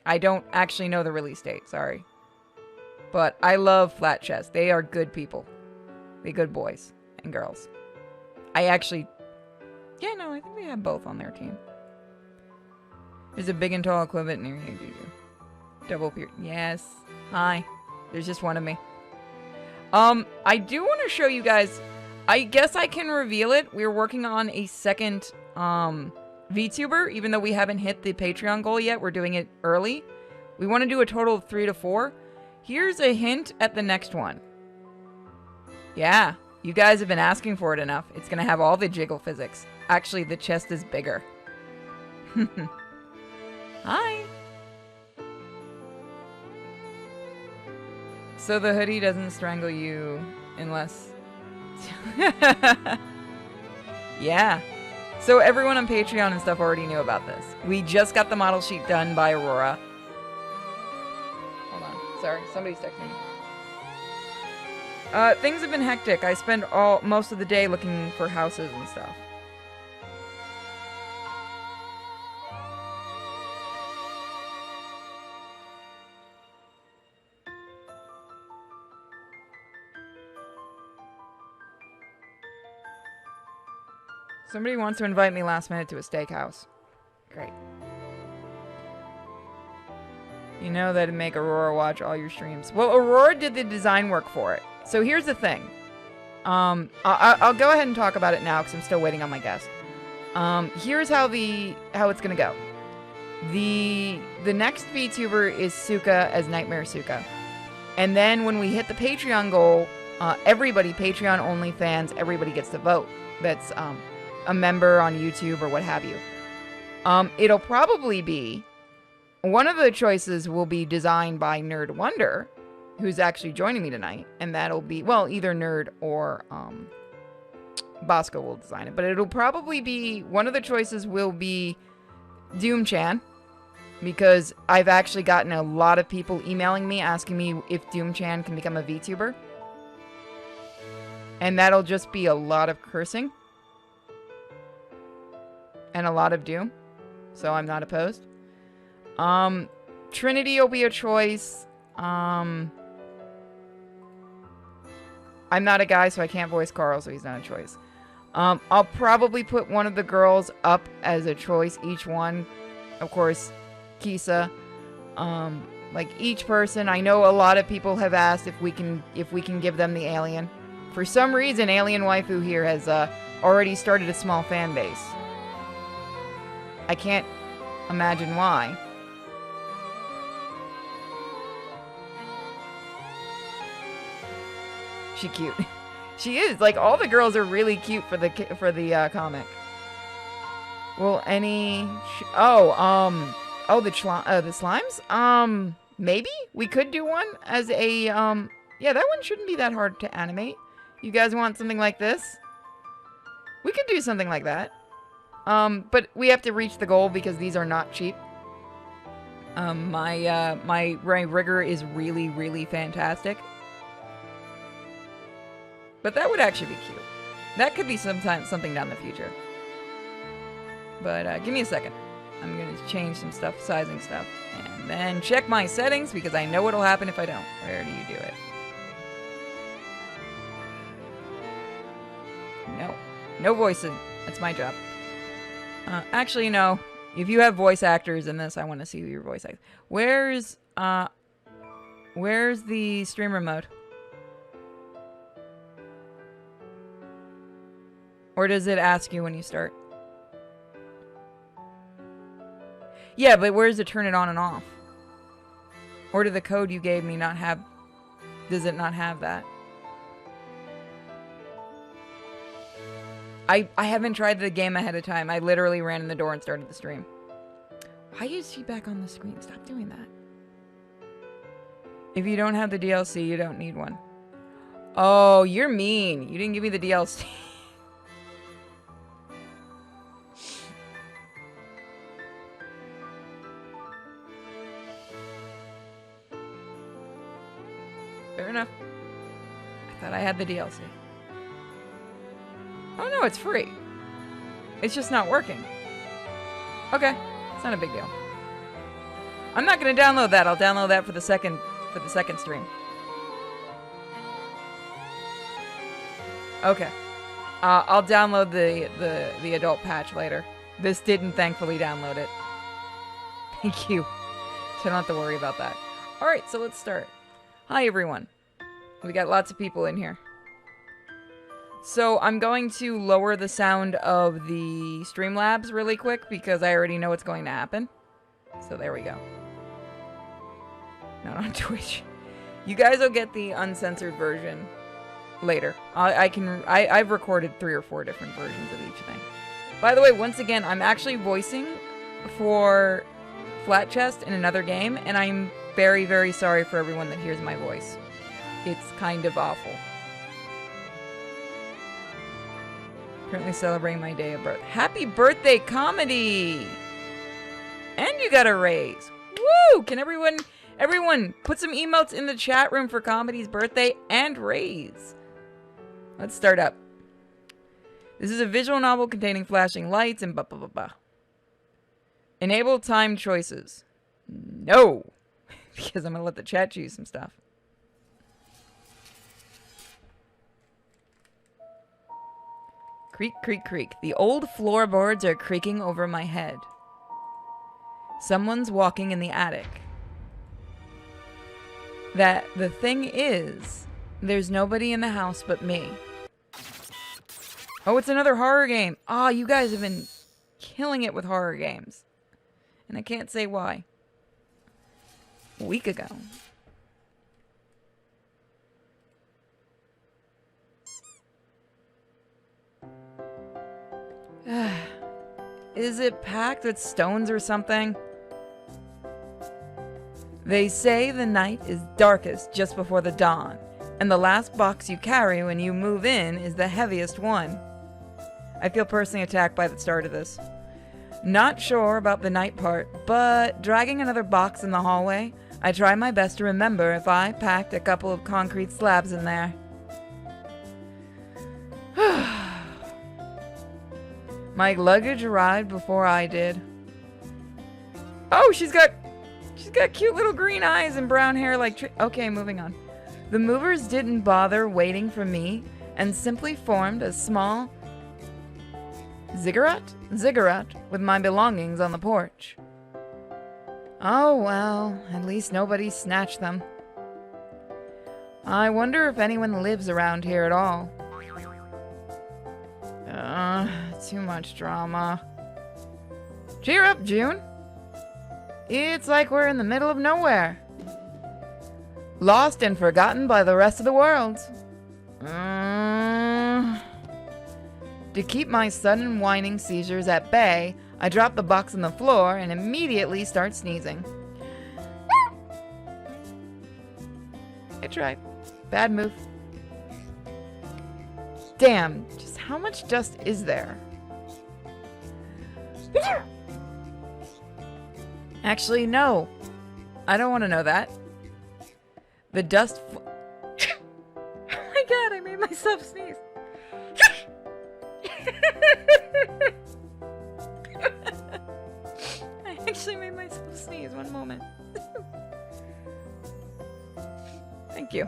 I don't actually know the release date, sorry. But I love Flat Chest. They are good people. They're good boys and girls. I actually... Yeah, no, I think they have both on their team. There's a big and tall equivalent near you, Juju. Double peer. Yes. Hi. There's just one of me. I do want to show you guys... I guess I can reveal it. We're working on a second, VTuber, even though we haven't hit the Patreon goal yet. We're doing it early. We want to do a total of 3 to 4. Here's a hint at the next one. Yeah, you guys have been asking for it enough. It's going to have all the jiggle physics. Actually, the chest is bigger. Hi. So the hoodie doesn't strangle you unless... Yeah. So everyone on Patreon and stuff already knew about this. We just got the model sheet done by Aurora. Hold on. Sorry, somebody's texting me. Things have been hectic. I spend most of the day looking for houses and stuff. Somebody wants to invite me last minute to a steakhouse. Great. You know that'd make Aurora watch all your streams. Well, Aurora did the design work for it. So here's the thing. I'll go ahead and talk about it now because I'm still waiting on my guest. Here's how it's gonna go. The next VTuber is Suka as Nightmare Suka. And then when we hit the Patreon goal, everybody, Patreon only fans, everybody gets to vote. That's a member on YouTube or what have you. It'll probably be, one of the choices will be designed by Nerd Wonder, who's actually joining me tonight, and that'll be, well, either Nerd or Bosco will design it, but it'll probably be, one of the choices will be Doom-chan, because I've actually gotten a lot of people emailing me asking me if Doom-chan can become a VTuber. And that'll just be a lot of cursing. And a lot of Doom. So I'm not opposed. Trinity will be a choice. I'm not a guy, so I can't voice Carl, so he's not a choice. I'll probably put one of the girls up as a choice, each one. Of course, Kisa. Like each person, I know a lot of people have asked if we can give them the alien. For some reason, Alien Waifu here has already started a small fan base. I can't imagine why. She cute. She is. Like, all the girls are really cute for the comic. Well, any... the slimes? Maybe? We could do one as a, yeah, that one shouldn't be that hard to animate. You guys want something like this? We could do something like that. But we have to reach the goal because these are not cheap. My rigor is really, really fantastic. But that would actually be cute. That could be something down the future. But, give me a second. I'm gonna change some stuff, sizing stuff. And then check my settings because I know what'll happen if I don't. Where do you do it? No. No voicing. That's my job. Actually, no. If you have voice actors in this, I want to see who your voice actors. Where's the streamer mode? Or does it ask you when you start? Yeah, but where's it turn it on and off? Or did the code you gave me not have... Does it not have that? I haven't tried the game ahead of time. I literally ran in the door and started the stream. Why is she back on the screen? Stop doing that. If you don't have the DLC, you don't need one. Oh, you're mean. You didn't give me the DLC. Fair enough. I thought I had the DLC. Oh no, it's free. It's just not working. Okay, it's not a big deal. I'm not gonna download that. I'll download that for the second stream. Okay. I'll download the adult patch later. This didn't thankfully download it. Thank you. So I don't have to worry about that. Alright, so let's start. Hi everyone. We got lots of people in here. So I'm going to lower the sound of the Streamlabs really quick because I already know what's going to happen. So there we go. Not on Twitch. You guys will get the uncensored version later. I've recorded 3 or 4 different versions of each thing. By the way, once again, I'm actually voicing for Flat Chest in another game, and I'm very, very sorry for everyone that hears my voice. It's kind of awful. Currently celebrating my day of birth. Happy birthday, Comedy! And you got a raise. Woo! Can everyone put some emotes in the chat room for Comedy's birthday and raise? Let's start up. This is a visual novel containing flashing lights and blah blah blah blah. Enable time choices. No! Because I'm gonna let the chat choose some stuff. Creak, creak, creak. The old floorboards are creaking over my head. Someone's walking in the attic. The thing is, there's nobody in the house but me. Oh, it's another horror game. Ah, you guys have been killing it with horror games. And I can't say why. A week ago. Is it packed with stones or something? They say the night is darkest just before the dawn, and the last box you carry when you move in is the heaviest one. I feel personally attacked by the start of this. Not sure about the night part, but dragging another box in the hallway, I try my best to remember if I packed a couple of concrete slabs in there. My luggage arrived before I did. Oh, she's got cute little green eyes and brown hair like okay, moving on. The movers didn't bother waiting for me and simply formed a small ziggurat with my belongings on the porch. Oh well, at least nobody snatched them. I wonder if anyone lives around here at all. Too much drama. Cheer up, June. It's like we're in the middle of nowhere. Lost and forgotten by the rest of the world. To keep my sudden whining seizures at bay, I drop the box on the floor and immediately start sneezing. I tried. Bad move. Damn, just how much dust is there? Actually, no. I don't want to know that. The dust... Oh my god, I made myself sneeze. I actually made myself sneeze. One moment. Thank you.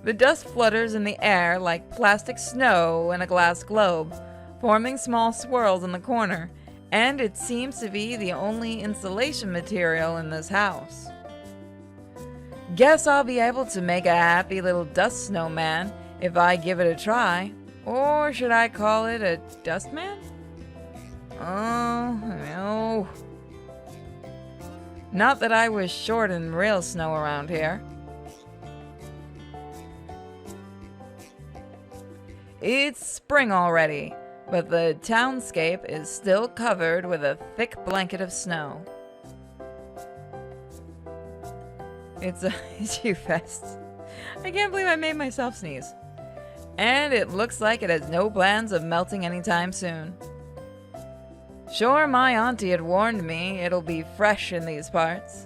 The dust flutters in the air like plastic snow in a glass globe, forming small swirls in the corner, and it seems to be the only insulation material in this house. Guess I'll be able to make a happy little dust snowman if I give it a try. Or should I call it a dustman? Oh, no. Not that I was short in real snow around here. It's spring already, but the townscape is still covered with a thick blanket of snow. It's a fest. I can't believe I made myself sneeze. And it looks like it has no plans of melting anytime soon. Sure, my auntie had warned me it'll be fresh in these parts.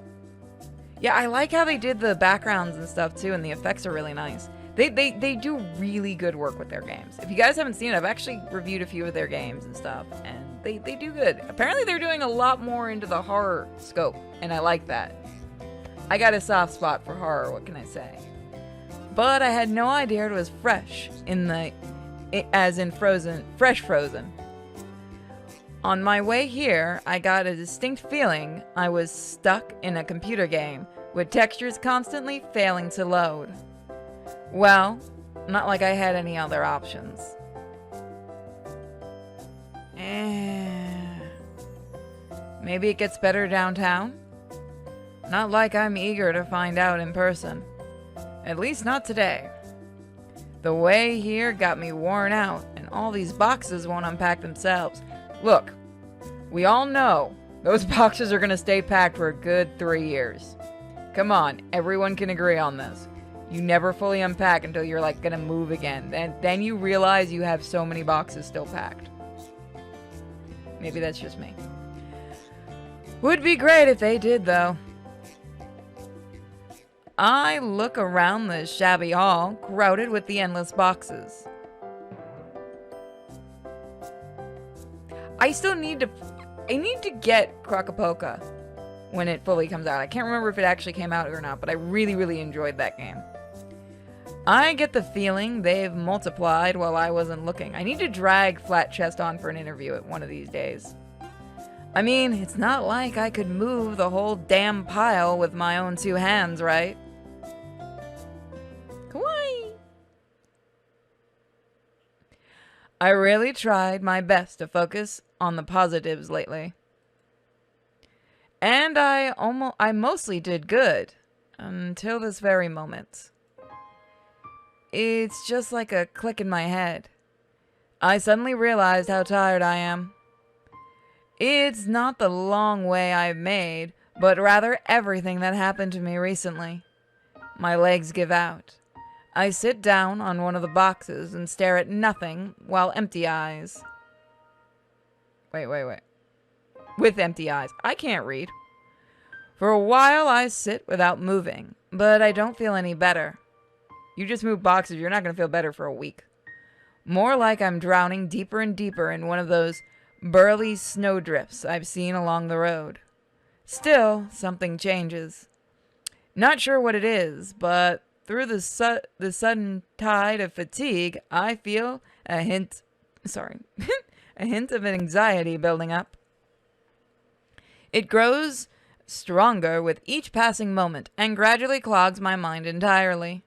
Yeah, I like how they did the backgrounds and stuff too, and the effects are really nice. They do really good work with their games. If you guys haven't seen it, I've actually reviewed a few of their games and stuff, and they do good. Apparently they're doing a lot more into the horror scope, and I like that. I got a soft spot for horror, what can I say? But I had no idea it was fresh, as in frozen, fresh frozen. On my way here, I got a distinct feeling I was stuck in a computer game with textures constantly failing to load. Well, not like I had any other options. Maybe it gets better downtown? Not like I'm eager to find out in person. At least not today. The way here got me worn out, and all these boxes won't unpack themselves. Look, we all know those boxes are gonna stay packed for a good 3 years. Come on, everyone can agree on this. You never fully unpack until you're like gonna move again. Then you realize you have so many boxes still packed. Maybe that's just me. Would be great if they did, though. I look around the shabby hall, crowded with the endless boxes. I need to get Crocapoca when it fully comes out. I can't remember if it actually came out or not, but I really, really enjoyed that game. I get the feeling they've multiplied while I wasn't looking. I need to drag Flat Chest on for an interview at one of these days. I mean, it's not like I could move the whole damn pile with my own 2 hands, right? Kawaii! I really tried my best to focus on the positives lately. And I mostly did good, until this very moment. It's just like a click in my head. I suddenly realized how tired I am. It's not the long way I've made, but rather everything that happened to me recently. My legs give out. I sit down on one of the boxes and stare at nothing while empty eyes. Wait. With empty eyes. I can't read. For a while I sit without moving, but I don't feel any better. You just move boxes, you're not going to feel better for a week. More like I'm drowning deeper and deeper in one of those burly snowdrifts I've seen along the road. Still, something changes. Not sure what it is, but through the sudden tide of fatigue, I feel a hint of anxiety building up. It grows stronger with each passing moment and gradually clogs my mind entirely.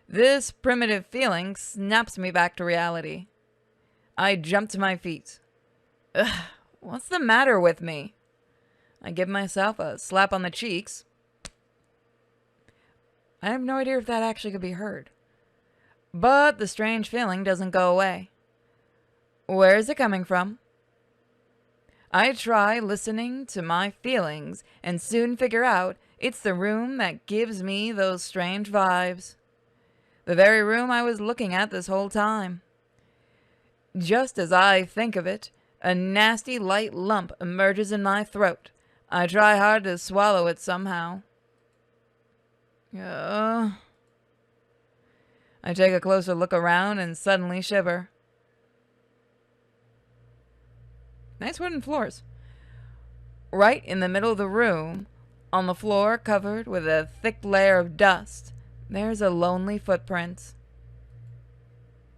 This primitive feeling snaps me back to reality. I jump to my feet. Ugh, what's the matter with me? I give myself a slap on the cheeks. I have no idea if that actually could be heard. But the strange feeling doesn't go away. Where is it coming from? I try listening to my feelings and soon figure out it's the room that gives me those strange vibes. The very room I was looking at this whole time. Just as I think of it, a nasty light lump emerges in my throat. I try hard to swallow it somehow. I take a closer look around and suddenly shiver. Nice wooden floors. Right in the middle of the room, on the floor covered with a thick layer of dust, there's a lonely footprint.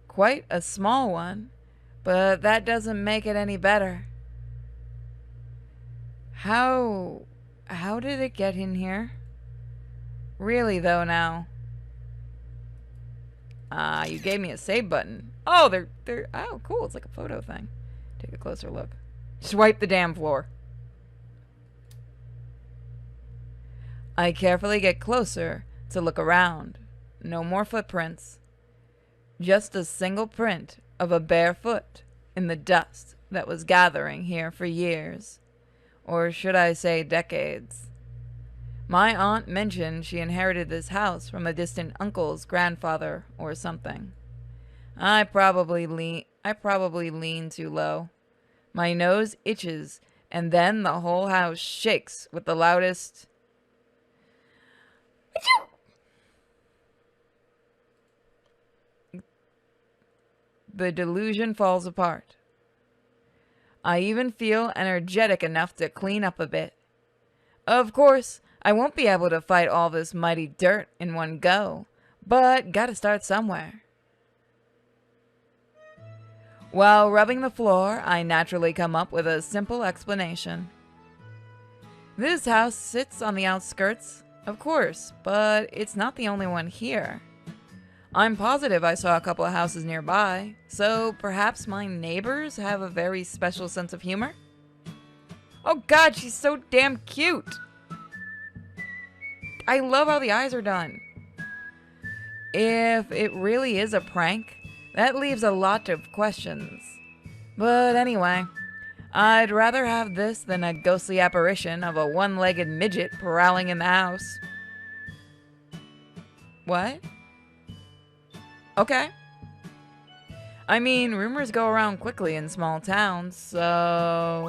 Quite a small one, but that doesn't make it any better. How did it get in here? Really though now. You gave me a save button. Oh, oh, cool, it's like a photo thing. Take a closer look. Swipe the damn floor. I carefully get closer to look around. No more footprints. Just a single print of a bare foot in the dust that was gathering here for years. Or should I say decades. My aunt mentioned she inherited this house from a distant uncle's grandfather or something. I probably lean too low. My nose itches, and then the whole house shakes with the loudest... The delusion falls apart. I even feel energetic enough to clean up a bit. Of course, I won't be able to fight all this mighty dirt in one go, but gotta start somewhere. While rubbing the floor, I naturally come up with a simple explanation. This house sits on the outskirts, of course, but it's not the only one here. I'm positive I saw a couple of houses nearby, so perhaps my neighbors have a very special sense of humor? Oh god, she's so damn cute! I love how the eyes are done. If it really is a prank, that leaves a lot of questions. But anyway, I'd rather have this than a ghostly apparition of a one-legged midget prowling in the house. What? Okay. I mean, rumors go around quickly in small towns, so...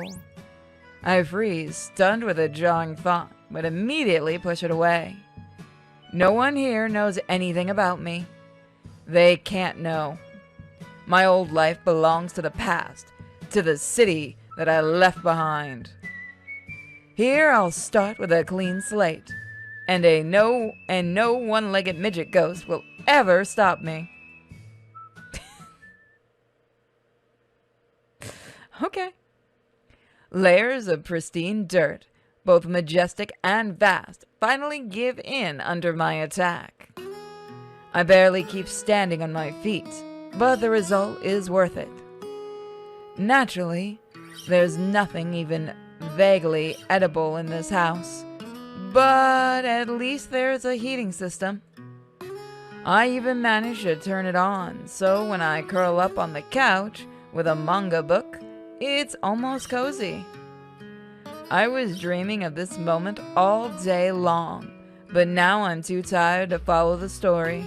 I freeze, stunned with a jarring thought, but immediately push it away. No one here knows anything about me. They can't know. My old life belongs to the past, to the city that I left behind. Here I'll start with a clean slate, and no one-legged midget ghost will ever stop me. Okay. Layers of pristine dirt, both majestic and vast, finally give in under my attack. I barely keep standing on my feet, but the result is worth it. Naturally, there's nothing even vaguely edible in this house, but at least there's a heating system. I even managed to turn it on, so when I curl up on the couch with a manga book, it's almost cozy. I was dreaming of this moment all day long, but now I'm too tired to follow the story.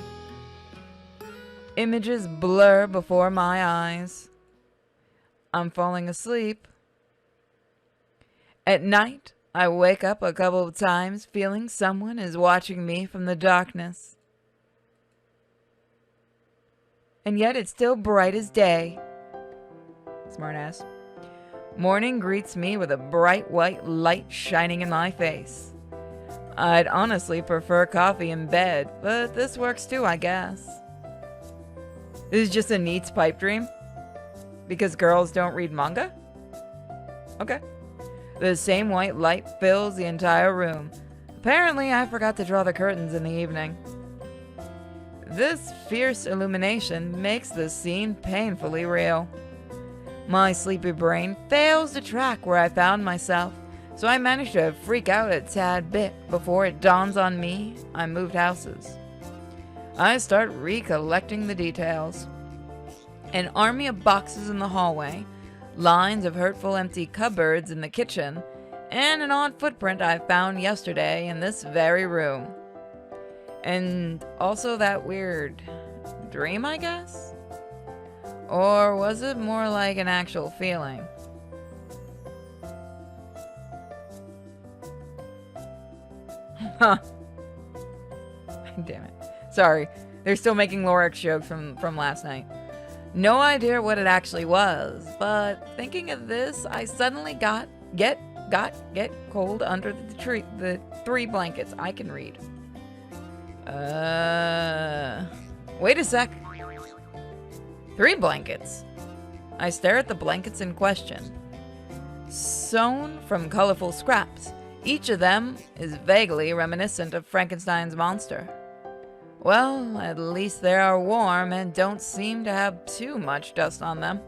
Images blur before my eyes. I'm falling asleep. At night, I wake up a couple of times feeling someone is watching me from the darkness. And yet it's still bright as day. Smartass. Morning greets me with a bright white light shining in my face. I'd honestly prefer coffee in bed, but this works too, I guess. This is just a neat pipe dream? Because girls don't read manga? Okay. The same white light fills the entire room. Apparently, I forgot to draw the curtains in the evening. This fierce illumination makes the scene painfully real. My sleepy brain fails to track where I found myself, so I manage to freak out a tad bit before it dawns on me I moved houses. I start recollecting the details. An army of boxes in the hallway, lines of hurtful empty cupboards in the kitchen, and an odd footprint I found yesterday in this very room. And also that weird dream, I guess? Or was it more like an actual feeling? Huh. Damn it. Sorry. They're still making Lorex jokes from last night. No idea what it actually was, but thinking of this, I suddenly get cold under the 3 blankets. I can read. Wait a sec. 3 blankets. I stare at the blankets in question. Sewn from colorful scraps, each of them is vaguely reminiscent of Frankenstein's monster. Well, at least they are warm and don't seem to have too much dust on them.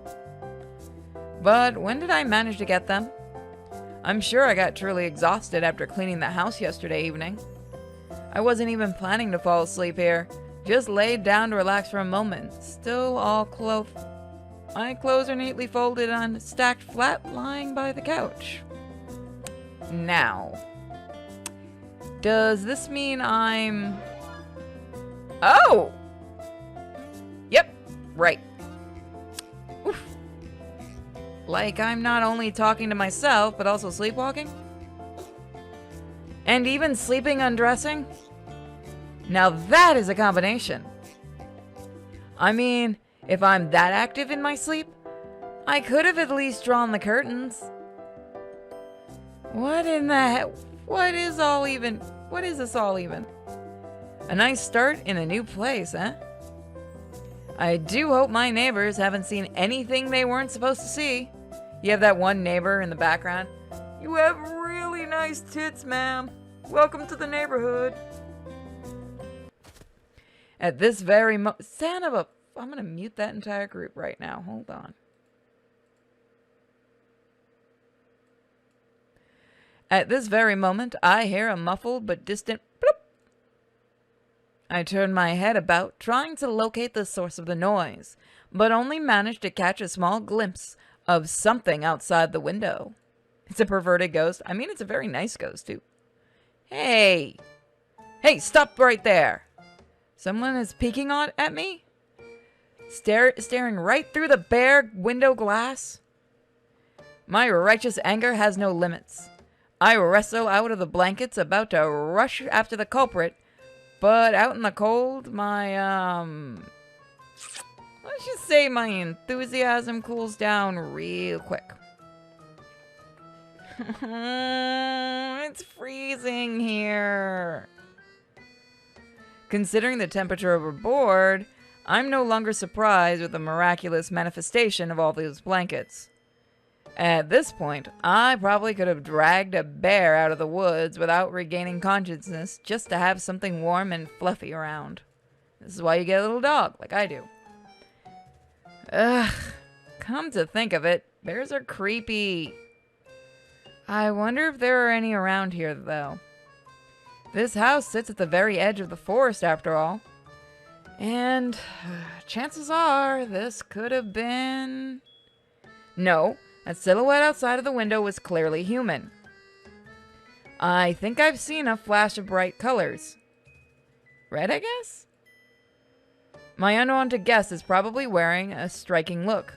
But when did I manage to get them? I'm sure I got truly exhausted after cleaning the house yesterday evening. I wasn't even planning to fall asleep here. Just laid down to relax for a moment, still all clothed. My clothes are neatly folded and stacked flat, lying by the couch. Now, does this mean I'm... Oh! Yep, right. Oof. Like I'm not only talking to myself, but also sleepwalking? And even sleeping undressing? Now that is a combination. I mean, if I'm that active in my sleep, I could have at least drawn the curtains. What in the heck? What is all even? What is this all even? A nice start in a new place, eh? I do hope my neighbors haven't seen anything they weren't supposed to see. You have that one neighbor in the background. You have really nice tits, ma'am. Welcome to the neighborhood. At this very son of a... I'm going to mute that entire group right now. Hold on. At this very moment, I hear a muffled but distant bloop. I turn my head about, trying to locate the source of the noise, but only manage to catch a small glimpse of something outside the window. It's a perverted ghost. I mean, it's a very nice ghost, too. Hey! Hey, stop right there! Someone is peeking at me? Staring right through the bare window glass? My righteous anger has no limits. I wrestle out of the blankets, about to rush after the culprit, but out in the cold, my, let's just say my enthusiasm cools down real quick. It's freezing here. Considering the temperature overboard, I'm no longer surprised with the miraculous manifestation of all those blankets. At this point, I probably could have dragged a bear out of the woods without regaining consciousness just to have something warm and fluffy around. This is why you get a little dog, like I do. Ugh, come to think of it, bears are creepy. I wonder if there are any around here, though. This house sits at the very edge of the forest, after all. And chances are this could have been... No, that silhouette outside of the window was clearly human. I think I've seen a flash of bright colors. Red, I guess? My unwanted guest is probably wearing a striking look.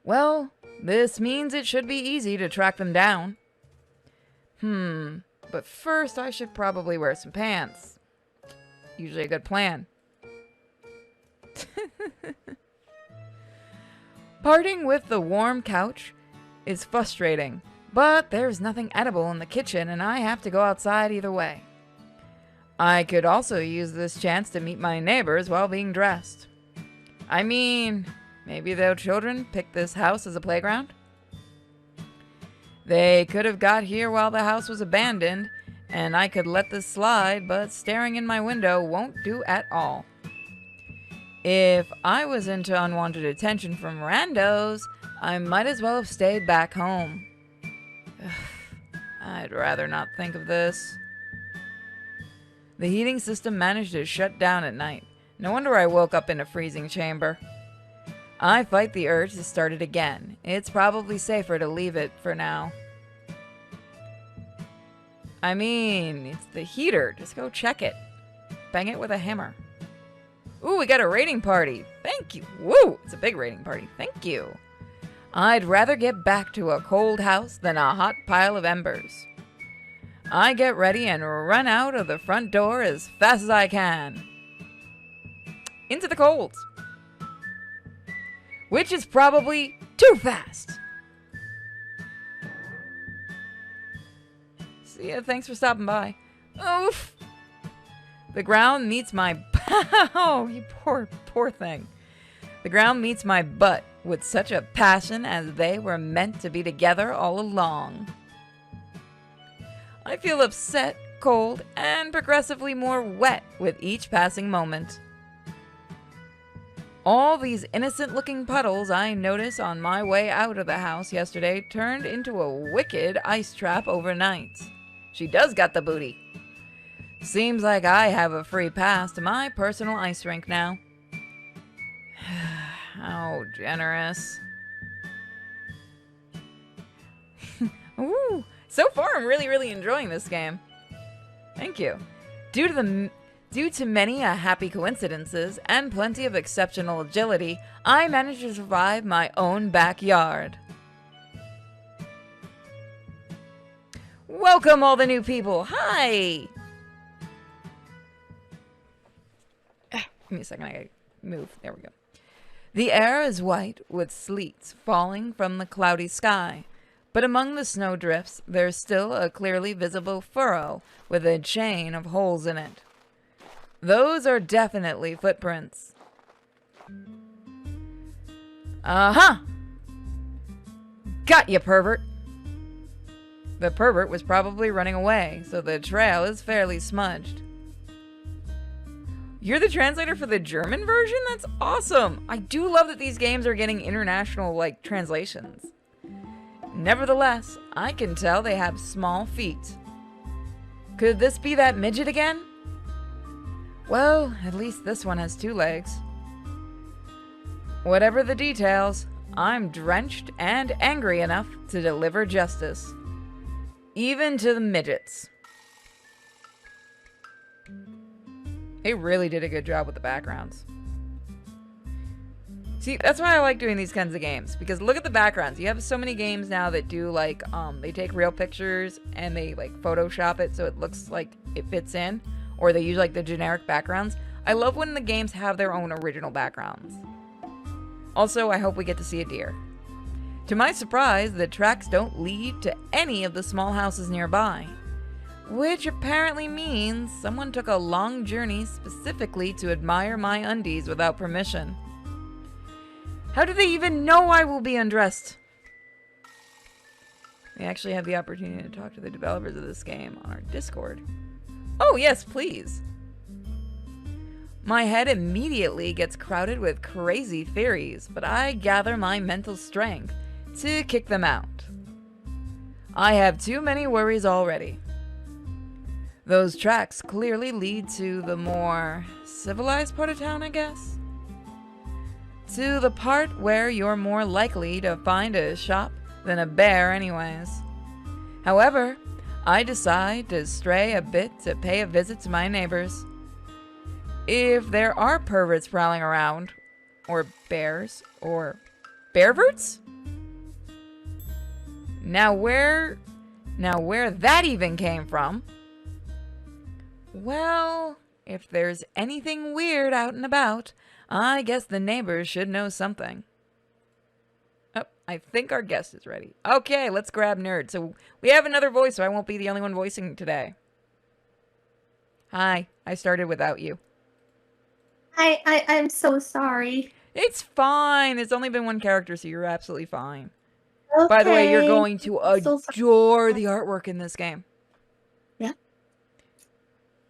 Well, this means it should be easy to track them down. But first I should probably wear some pants. Usually a good plan. Parting with the warm couch is frustrating, but there's nothing edible in the kitchen and I have to go outside either way. I could also use this chance to meet my neighbors while being dressed. I mean, maybe their children picked this house as a playground? They could have got here while the house was abandoned, and I could let this slide, but staring in my window won't do at all. If I was into unwanted attention from randos, I might as well have stayed back home. I'd rather not think of this. The heating system managed to shut down at night. No wonder I woke up in a freezing chamber. I fight the urge to start it again. It's probably safer to leave it for now. I mean, it's the heater. Just go check it. Bang it with a hammer. Ooh, we got a raiding party. Thank you. Woo! It's a big raiding party. Thank you. I'd rather get back to a cold house than a hot pile of embers. I get ready and run out of the front door as fast as I can. Into the cold. Which is probably too fast. See ya, thanks for stopping by. Oof. The ground meets my... Oh, you poor thing. The ground meets my butt with such a passion as they were meant to be together all along. I feel upset, cold, and progressively more wet with each passing moment. All these innocent-looking puddles I noticed on my way out of the house yesterday turned into a wicked ice trap overnight. She does got the booty. Seems like I have a free pass to my personal ice rink now. How generous. Ooh, so far I'm really enjoying this game. Thank you. Due to many happy coincidences and plenty of exceptional agility, I managed to survive my own backyard. Welcome all the new people. Hi! Give me a second, I gotta move. There we go. The air is white with sleet falling from the cloudy sky, But among the snowdrifts, there's still a clearly visible furrow with a chain of holes in it. Those are definitely footprints. Uh-huh! Got ya, pervert! The pervert was probably running away, so the trail is fairly smudged. You're the translator for the German version? That's awesome! I do love that these games are getting international, translations. Nevertheless, I can tell they have small feet. Could this be that midget again? Well, at least this one has 2 legs. Whatever the details, I'm drenched and angry enough to deliver justice. Even to the midgets. They really did a good job with the backgrounds. See, that's why I like doing these kinds of games, because look at the backgrounds. You have so many games now that do they take real pictures and they Photoshop it so it looks like it fits in, or they use the generic backgrounds. I love when the games have their own original backgrounds. Also, I hope we get to see a deer. To my surprise, the tracks don't lead to any of the small houses nearby, which apparently means someone took a long journey specifically to admire my undies without permission. How do they even know I will be undressed? We actually have the opportunity to talk to the developers of this game on our Discord. Oh yes, please. My head immediately gets crowded with crazy theories, but I gather my mental strength to kick them out. I have too many worries already. Those tracks clearly lead to the more civilized part of town, I guess? To the part where you're more likely to find a shop than a bear anyways. However, I decide to stray a bit to pay a visit to my neighbors. If there are perverts prowling around, or bears, or bearverts? Now where that even came from? Well, if there's anything weird out and about, I guess the neighbors should know something. Oh, I think our guest is ready. Okay, let's grab Nerd. So we have another voice, so I won't be the only one voicing today. Hi, I started without you. I'm so sorry. It's fine. There's only been one character, so you're absolutely fine. Okay. By the way, you're going to adore the artwork in this game. Yeah.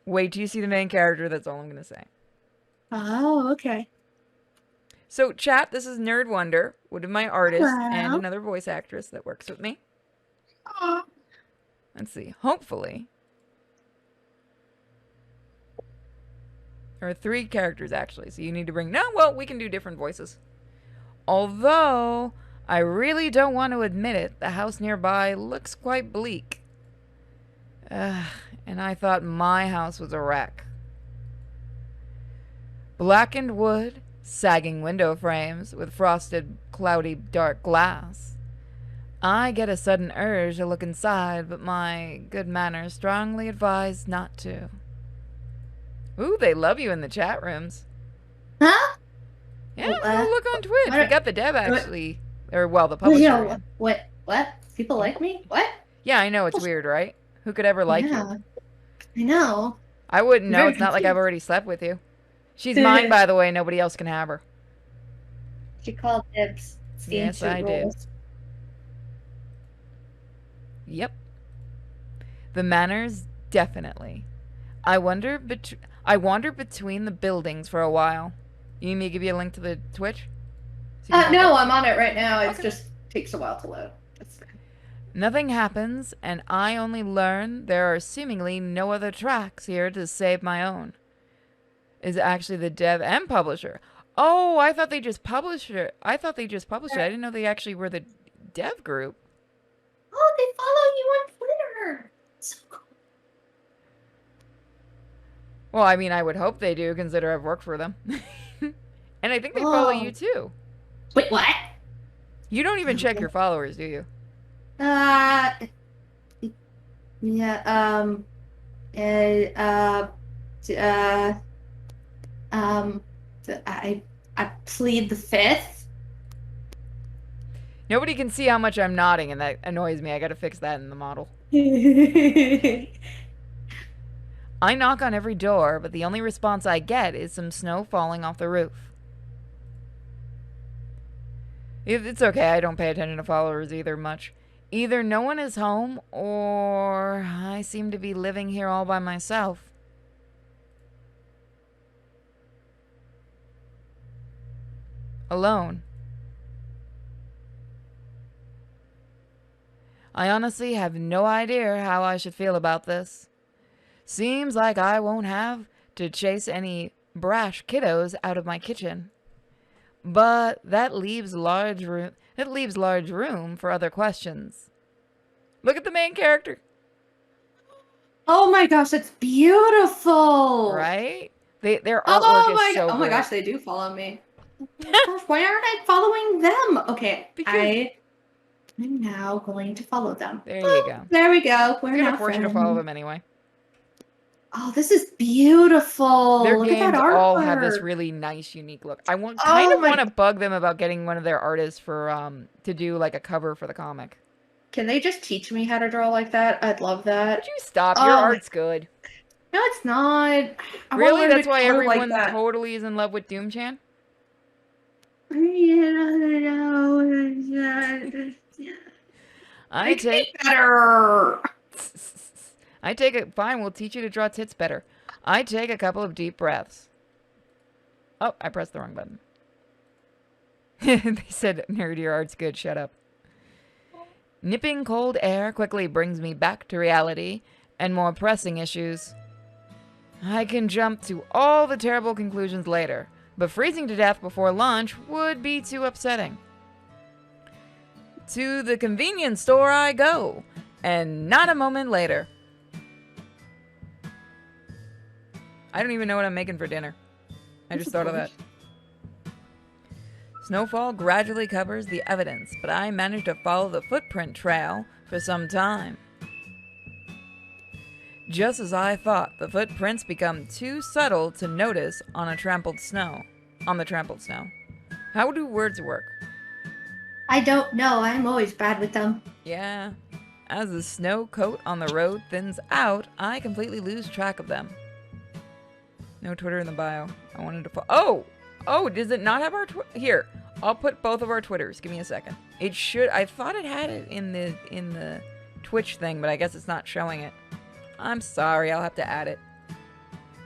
Wait till you see the main character. That's all I'm going to say. Oh, okay. So, chat, this is Nerd Wonder, one of my artists, Hello. and another voice actress that works with me. Aww. Let's see. Hopefully. There are 3 characters, actually, so you need to bring... No, well, we can do different voices. Although, I really don't want to admit it, the house nearby looks quite bleak. And I thought my house was a wreck. Blackened wood, sagging window frames with frosted, cloudy, dark glass. I get a sudden urge to look inside, but my good manners strongly advise not to. Ooh, they love you in the chat rooms. Huh? Yeah, go look on Twitch. We got the dev actually, or well, the Well, publisher. yeah, what? People like me? What? Yeah, I know, it's weird, right? Who could ever like you? I know. I wouldn't know. Very It's not like confused. I've already slept with you. She's mine, by the way. Nobody else can have her. She called dibs. Yes, I did. Yep. The manners, definitely. I wander between the buildings for a while. You need me to give you a link to the Twitch? So No, I'm on it right now. It Okay. just takes a while to load. Nothing happens, and I only learn there are seemingly no other tracks here to save my own. Is actually the dev and publisher. Oh, I thought they just published it. I didn't know they actually were the dev group. Oh, they follow you on Twitter. So cool. Well, I mean, I would hope they do, consider I've worked for them. And I think they follow you too. Wait, what? You don't even check your followers, do you? Yeah, I plead the fifth. Nobody can see how much I'm nodding, and that annoys me. I gotta fix that in the model. I knock on every door, but the only response I get is some snow falling off the roof. It's okay, I don't pay attention to followers either much. Either no one is home, or I seem to be living here all by myself. Alone. I honestly have no idea how I should feel about this. Seems like I won't have to chase any brash kiddos out of my kitchen. But that leaves large room for other questions. Look at the main character. Oh my gosh, that's beautiful. Right? Their artwork is so good. Oh my gosh, they do follow me. Oh my gosh, why aren't I following them? Okay, I'm now going to follow them. There you go. There we go. We're gonna now force you to follow them anyway. Oh, this is beautiful. Their Look games at that artwork. all have this really nice, unique look. I want to bug them about getting one of their artists for to do like a cover for the comic. Can they just teach me how to draw like that? I'd love that. Would you stop? Your art's good. No, it's not. Really? That's why everyone totally is in love with Doom-chan? I take better. I take it. Fine, we'll teach you to draw tits better. I take a couple of deep breaths. Oh, I pressed the wrong button. They said, nerd, your art's good. Shut up. Nipping cold air quickly brings me back to reality and more pressing issues. I can jump to all the terrible conclusions later, but freezing to death before lunch would be too upsetting. To the convenience store I go, and not a moment later. I don't even know what I'm making for dinner. I just thought of that. Snowfall gradually covers the evidence, but I managed to follow the footprint trail for some time. Just as I thought, the footprints become too subtle to notice on the trampled snow. How do words work? I don't know. I'm always bad with them. Yeah. As the snow coat on the road thins out, I completely lose track of them. No Twitter in the bio. I wanted to Oh, does it not have our Here, I'll put both of our Twitters. Give me a second. It should. I thought it had it in the Twitch thing, but I guess it's not showing it. I'm sorry. I'll have to add it.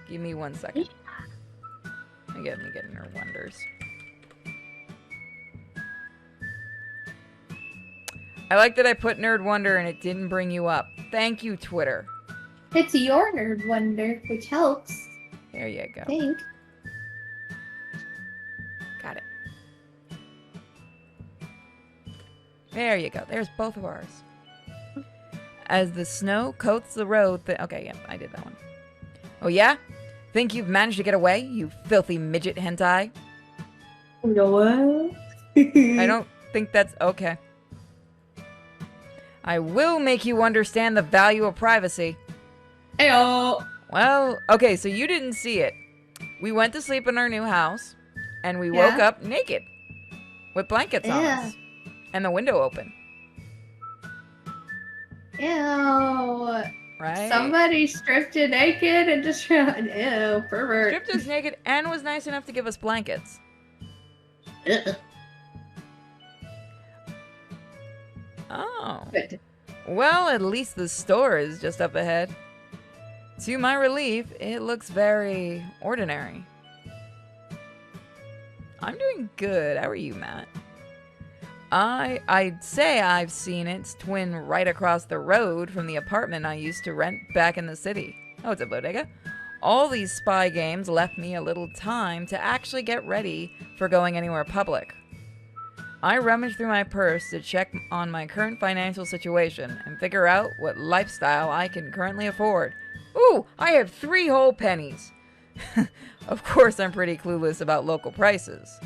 Give me 1 second. Me getting her wonders. I like that I put Nerd Wonder and it didn't bring you up. Thank you, Twitter. It's your Nerd Wonder, which helps. There you go. I think. Got it. There you go. There's both of ours. As the snow coats the road... Okay, yeah, I did that one. Oh, yeah? Think you've managed to get away, you filthy midget hentai? No. I don't think that's... Okay. I will make you understand the value of privacy. Ayo. Well, okay, so you didn't see it. We went to sleep in our new house, and we woke up naked. With blankets on us. And the window open. Ew. Right? Somebody stripped you naked and just... Ew, pervert. Stripped us naked and was nice enough to give us blankets. Oh. Good. Well, at least the store is just up ahead. To my relief, it looks very ordinary. I'm doing good. How are you, Matt? I'd say I've seen its twin right across the road from the apartment I used to rent back in the city. Oh, it's a bodega. All these spy games left me a little time to actually get ready for going anywhere public. I rummaged through my purse to check on my current financial situation and figure out what lifestyle I can currently afford. Ooh, I have 3 whole pennies. Of course, I'm pretty clueless about local prices.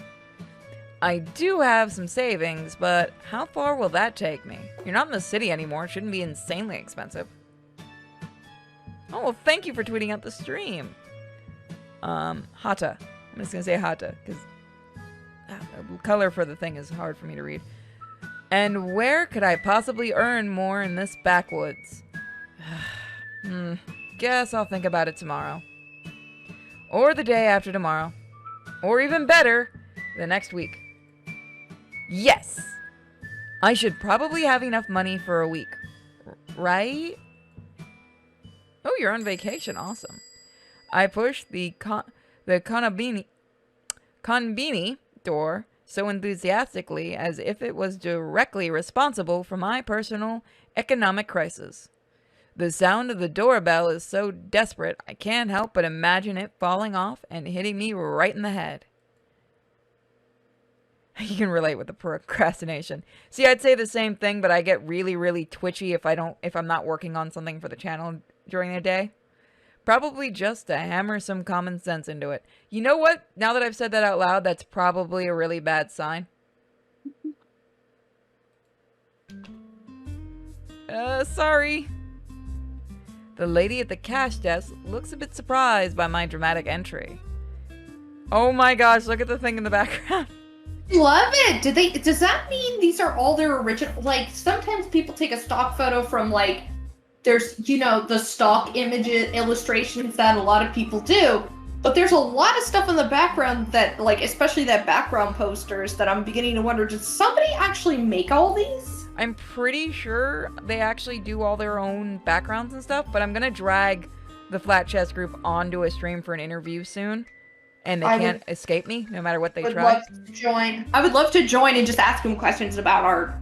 I do have some savings, but how far will that take me? You're not in the city anymore. It shouldn't be insanely expensive. Oh, well, thank you for tweeting out the stream. Hata. I'm just going to say Hata, because the color for the thing is hard for me to read. And where could I possibly earn more in this backwoods? Guess I'll think about it tomorrow. Or the day after tomorrow. Or even better, the next week. Yes! I should probably have enough money for a week. Right? Oh, you're on vacation. Awesome. I pushed the konbini door so enthusiastically as if it was directly responsible for my personal economic crisis. The sound of the doorbell is so desperate, I can't help but imagine it falling off and hitting me right in the head. You can relate with the procrastination. See, I'd say the same thing, but I get really, really twitchy if I'm not working on something for the channel during the day. Probably just to hammer some common sense into it. You know what? Now that I've said that out loud, that's probably a really bad sign. Sorry. The lady at the cash desk looks a bit surprised by my dramatic entry. Oh my gosh, look at the thing in the background. Love it! Does that mean these are all their original? Like, sometimes people take a stock photo from, like, there's, you know, the stock images, illustrations that a lot of people do. But there's a lot of stuff in the background that, like, especially that background posters that I'm beginning to wonder, did somebody actually make all these? I'm pretty sure they actually do all their own backgrounds and stuff, but I'm gonna drag the Flat Chest group onto a stream for an interview soon, and they can't escape me no matter what they try. Love to join. I would love to join and just ask them questions about art.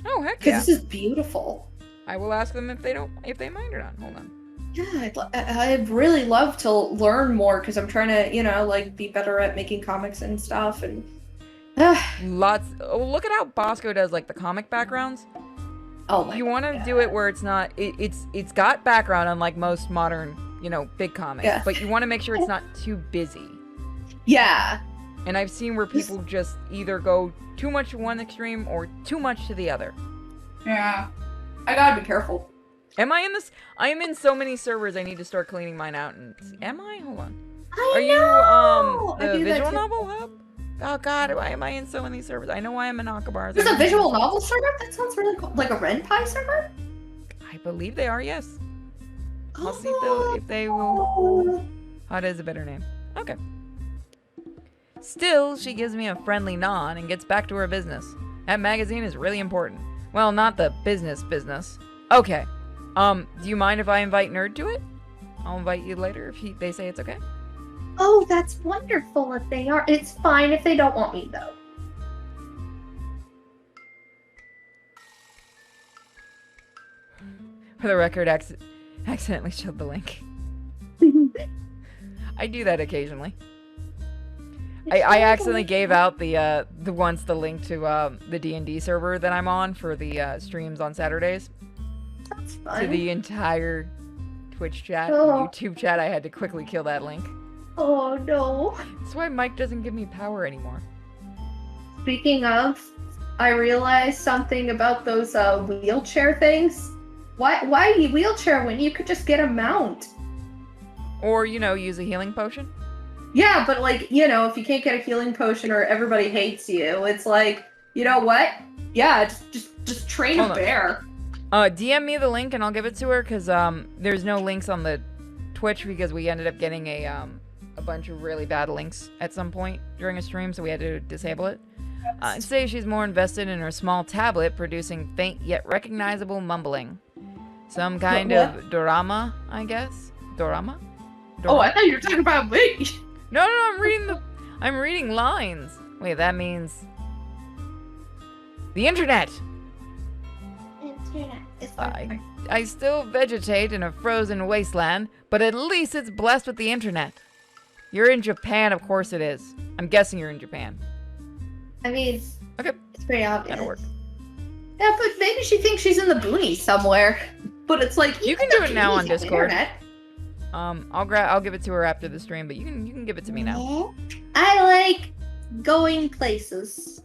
Oh heck yeah! Because this is beautiful. I will ask them if they mind or not. Hold on. Yeah, I'd really love to learn more because I'm trying to, you know, like be better at making comics and stuff and. Lots. Oh, look at how Bosco does like the comic backgrounds. Oh my. You want to do it where it's not. It's got background unlike most modern, you know, big comics. Yeah. But you want to make sure it's not too busy. Yeah. And I've seen where people just either go too much to one extreme or too much to the other. Yeah. I gotta be careful. Am I in this? I am in so many servers. I need to start cleaning mine out. And am I? Hold on. Are you the visual novel hub? Oh god, why am I in so many servers? I know I am in Akabar. There's a visual novel server? That sounds really cool. Like a Renpai server? I believe they are, yes. I'll see if they will. Hot is a better name. Okay. Still, she gives me a friendly nod and gets back to her business. That magazine is really important. Well, not the business. Okay. Do you mind if I invite Nerd to it? I'll invite you later if they say it's okay. Oh, that's wonderful if they are. It's fine if they don't want me, though. For the record, accidentally showed the link. I do that occasionally. I accidentally gave out the link to the D&D server that I'm on for the streams on Saturdays. That's fun. To the entire Twitch chat, YouTube chat. I had to quickly kill that link. Oh no. That's why Mike doesn't give me power anymore. Speaking of, I realized something about those wheelchair things. Why wheelchair when you could just get a mount? Or, you know, use a healing potion? Yeah, but like, you know, if you can't get a healing potion or everybody hates you, it's like, you know what? Yeah, just train a bear. DM me the link and I'll give it to her, because there's no links on the Twitch because we ended up getting a bunch of really bad links at some point during a stream, so we had to disable it. Say she's more invested in her small tablet producing faint yet recognizable mumbling. Some kind of dorama, I guess? Dorama? Oh, I thought you were talking about me. No, I'm reading lines. Wait, that means the internet. I still vegetate in a frozen wasteland, but at least it's blessed with the internet. You're in Japan, of course it is. I'm guessing you're in Japan. I mean, okay, it's pretty obvious. That'll work. Yeah, but maybe she thinks she's in the boonies somewhere. But it's like you can do it now on Discord. I'll give it to her after the stream, but you can give it to me now. I like going places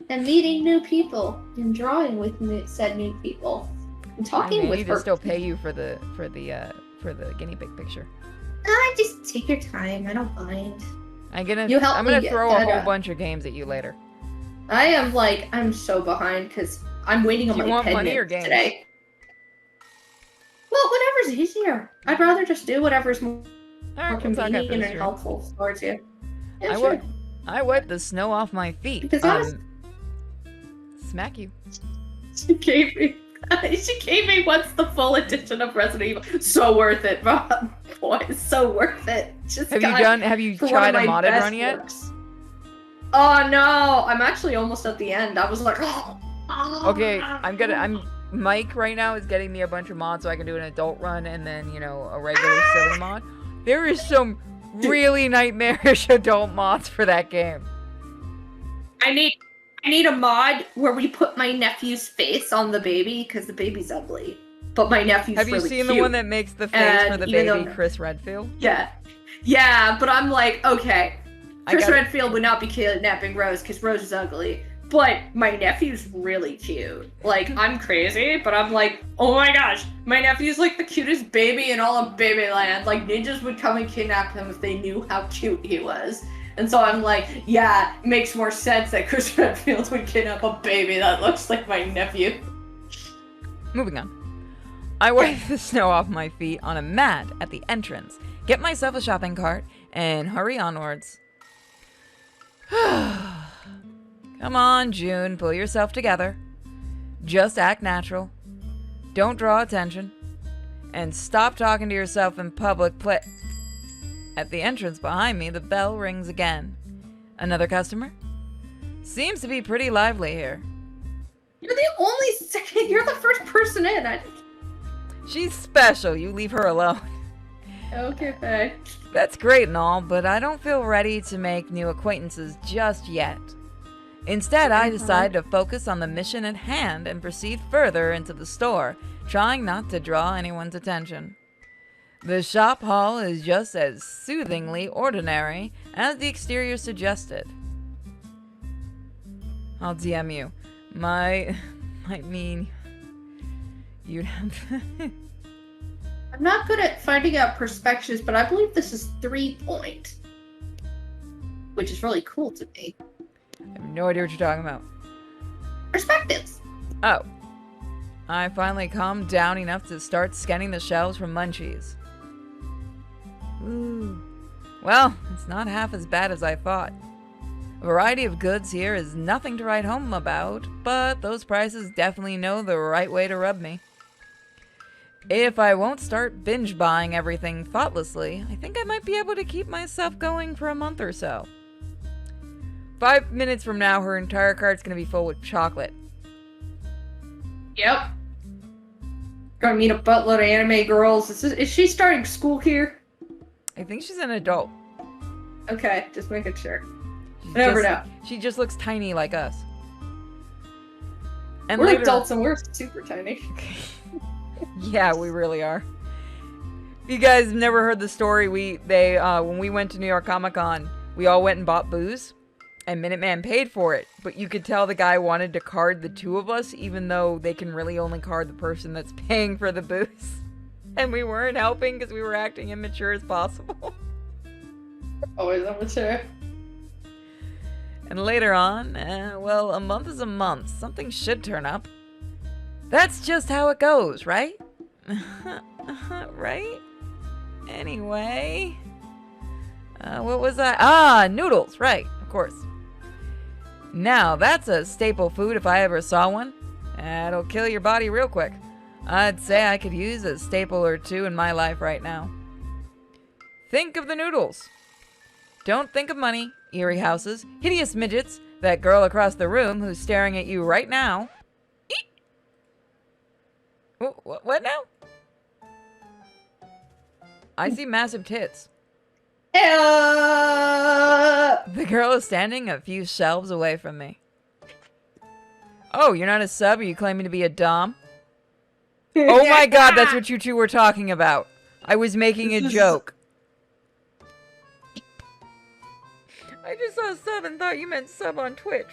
and meeting new people and drawing with said new people and talking with her. I need to still pay you for the guinea pig picture. Just take your time. I don't mind. I'm gonna throw a whole bunch of games at you later. I am like, I'm so behind because I'm waiting on Do you my want money or pendant games? today. Well, whatever's easier. I'd rather just do whatever's more Alright, we'll talk after convenient this and stream. helpful towards you. Yeah, I sure. I wiped the snow off my feet. Because honest, Smack you. she gave me once the full edition of Resident Evil. So worth it, Rob. Boy, so worth it. Just Have you for one tried of a my modded best run yet? works. Oh no, I'm actually almost at the end. I was like, Okay, Mike right now is getting me a bunch of mods so I can do an adult run and then, you know, a regular silly mod. There is some really nightmarish adult mods for that game. I need a mod where we put my nephew's face on the baby because the baby's ugly, but my nephew's Have you really seen cute. the one that makes the face And for the even baby though- Chris Redfield? Yeah, but I'm like, okay, Chris gotta- Redfield would not be kidnapping Rose because Rose is ugly, but my nephew's really cute. Like, I'm crazy, but I'm like, oh my gosh, my nephew's like the cutest baby in all of Babyland. Like, ninjas would come and kidnap him if they knew how cute he was. And so I'm like, yeah, it makes more sense that Chris Redfield would kidnap a baby that looks like my nephew. Moving on. I wipe the snow off my feet on a mat at the entrance, get myself a shopping cart, and hurry onwards. Come on, June, pull yourself together. Just act natural. Don't draw attention. And stop talking to yourself in public At the entrance behind me, the bell rings again. Another customer? Seems to be pretty lively here. You're the first person in. She's special, you leave her alone. Okay, bye. That's great and all, but I don't feel ready to make new acquaintances just yet. Instead, I decide to focus on the mission at hand and proceed further into the store, trying not to draw anyone's attention. The shop hall is just as soothingly ordinary as the exterior suggested. I'll DM you. Might mean you'd have I'm not good at finding out perspectives, but I believe this is 3-point. Which is really cool to me. I have no idea what you're talking about. Perspectives! Oh. I finally calmed down enough to start scanning the shelves for munchies. Ooh. Well, it's not half as bad as I thought. A variety of goods here is nothing to write home about, but those prices definitely know the right way to rub me. If I won't start binge buying everything thoughtlessly, I think I might be able to keep myself going for a month or so. 5 minutes from now, her entire cart's gonna be full with chocolate. Yep. Gonna meet a buttload of anime girls. Is she starting school here? I think she's an adult. Okay, just making sure. She's Never just- know. She just looks tiny like us. And We're later, adults and we're super tiny. yeah, we really are. If you guys never heard the story, when we went to New York Comic Con, we all went and bought booze, and Minuteman paid for it. But you could tell the guy wanted to card the two of us, even though they can really only card the person that's paying for the booze. And we weren't helping because we were acting immature as possible. Always immature. And later on, well, a month is a month. Something should turn up. That's just how it goes, right? Right? Anyway. What was I? Ah, noodles, right, of course. Now, that's a staple food if I ever saw one. It'll kill your body real quick. I'd say I could use a staple or two in my life right now. Think of the noodles. Don't think of money, eerie houses, hideous midgets, that girl across the room who's staring at you right now. Eek! What now? I see massive tits. The girl is standing a few shelves away from me. Oh, you're not a sub? Are you claiming to be a dom? Oh my god, that's what you two were talking about. I was making a joke. I just saw sub and thought you meant sub on Twitch.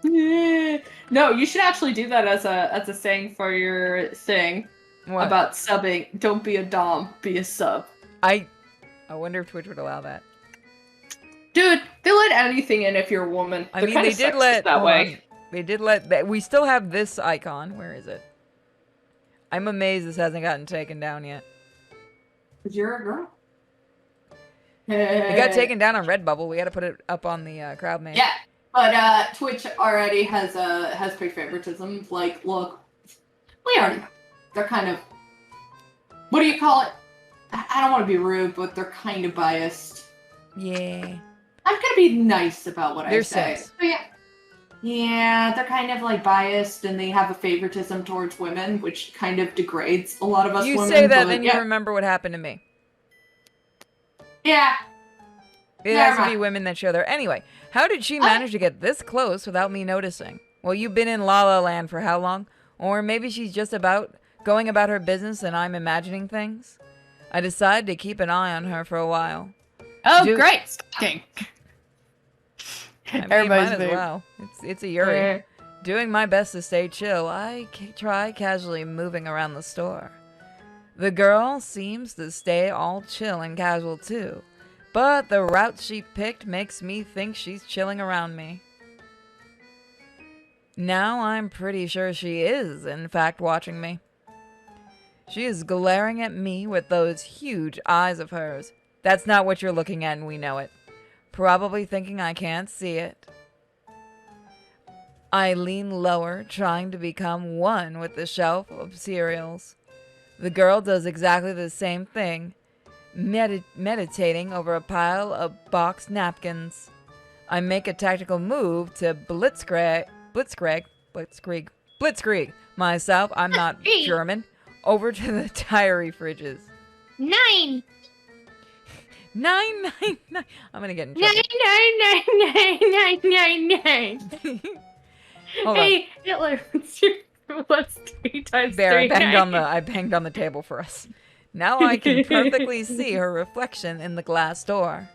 No, you should actually do that as a saying for your thing. What? About subbing. Don't be a dom, be a sub. I wonder if Twitch would allow that. Dude, they let anything in if you're a woman. I They're mean, kinda they did sexist let. that Hold way. on. They did let. That, we still have this icon. Where is it? I'm amazed this hasn't gotten taken down yet. 'Cause you're a girl. It got taken down on Redbubble. We got to put it up on the crowd Yeah, but Twitch already has big favoritism. Like, look, we already know. They're kind of, what do you call it? I don't want to be rude, but they're kind of biased. Yeah. I'm gonna be nice about what I They're say. simps. But yeah, they're kind of like biased, and they have a favoritism towards women, which kind of degrades a lot of us You women. say that, but then you remember what happened to me. Yeah. It has to be women that show their. Anyway, how did she manage to get this close without me noticing? Well, you've been in La La Land for how long? Or maybe she's just going about her business and I'm imagining things? I decided to keep an eye on her for a while. Oh, great! Stalking. I mean, might as well. It's a Yuri. Yeah. Doing my best to stay chill, I try casually moving around the store. The girl seems to stay all chill and casual too, but the route she picked makes me think she's chilling around me. Now I'm pretty sure she is, in fact, watching me. She is glaring at me with those huge eyes of hers. That's not what you're looking at, and we know it. Probably thinking I can't see it. I lean lower, trying to become one with the shelf of cereals. The girl does exactly the same thing, meditating over a pile of boxed napkins. I make a tactical move to blitzkrieg myself, I'm not German, over to the diary fridges. 9. 999. I'm gonna get in trouble. 9999999. Hold Hey, Hitler, what's 3 times Bear, 3? I banged on the table for us. Now I can perfectly see her reflection in the glass door.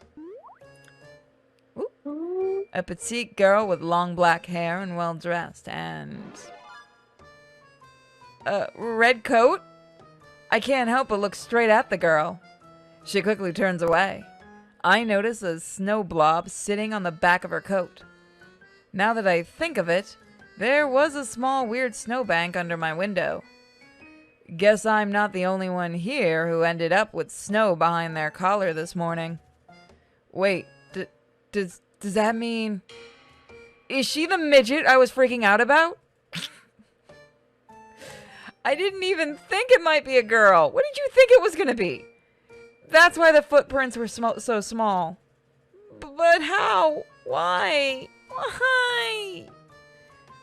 Ooh. A petite girl with long black hair and well dressed, and a red coat. I can't help but look straight at the girl. She quickly turns away. I notice a snow blob sitting on the back of her coat. Now that I think of it, there was a small weird snowbank under my window. Guess I'm not the only one here who ended up with snow behind their collar this morning. Wait, does that mean... Is she the midget I was freaking out about? I didn't even think it might be a girl. What did you think it was gonna be? That's why the footprints were so small. But how? Why? Why?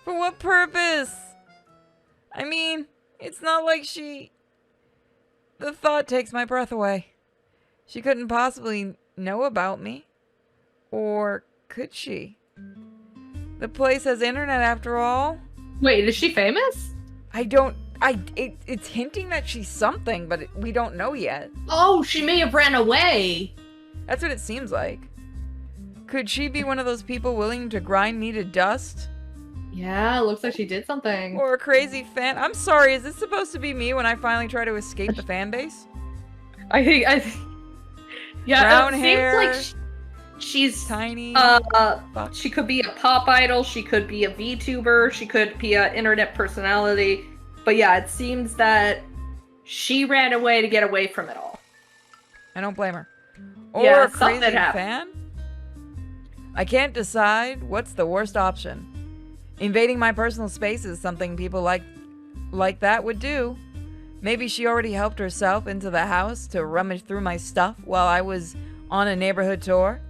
For what purpose? I mean, it's not like she... The thought takes my breath away. She couldn't possibly know about me. Or could she? The place has internet after all. Wait, is she famous? It's hinting that she's something, but we don't know yet. Oh, she may have ran away. That's what it seems like. Could she be one of those people willing to grind me to dust? Yeah, looks like she did something. Or a crazy fan? I'm sorry, is this supposed to be me when I finally try to escape the fan base? I think. Yeah, brown it hair. seems like she's tiny. She could be a pop idol. She could be a VTuber. She could be an internet personality. But yeah, it seems that she ran away to get away from it all. I don't blame her. Or Yeah, a crazy something happened. fan? I can't decide what's the worst option. Invading my personal space is something people like that would do. Maybe she already helped herself into the house to rummage through my stuff while I was on a neighborhood tour.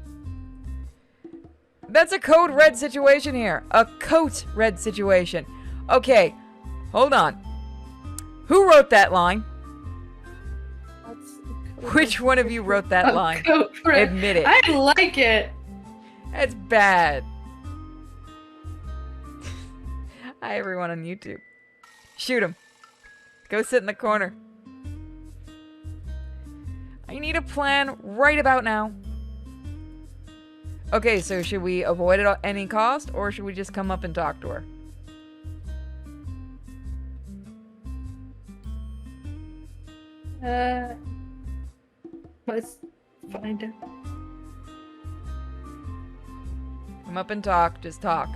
That's a code red situation here. A coat red situation. Okay, hold on. Who wrote that line? Which one of you wrote that line? Admit it. I like it. That's bad. Hi, everyone on YouTube. Shoot him. Go sit in the corner. I need a plan right about now. Okay, so should we avoid it at any cost, or should we just come up and talk to her? Let's find it. Come up and talk. Just talk.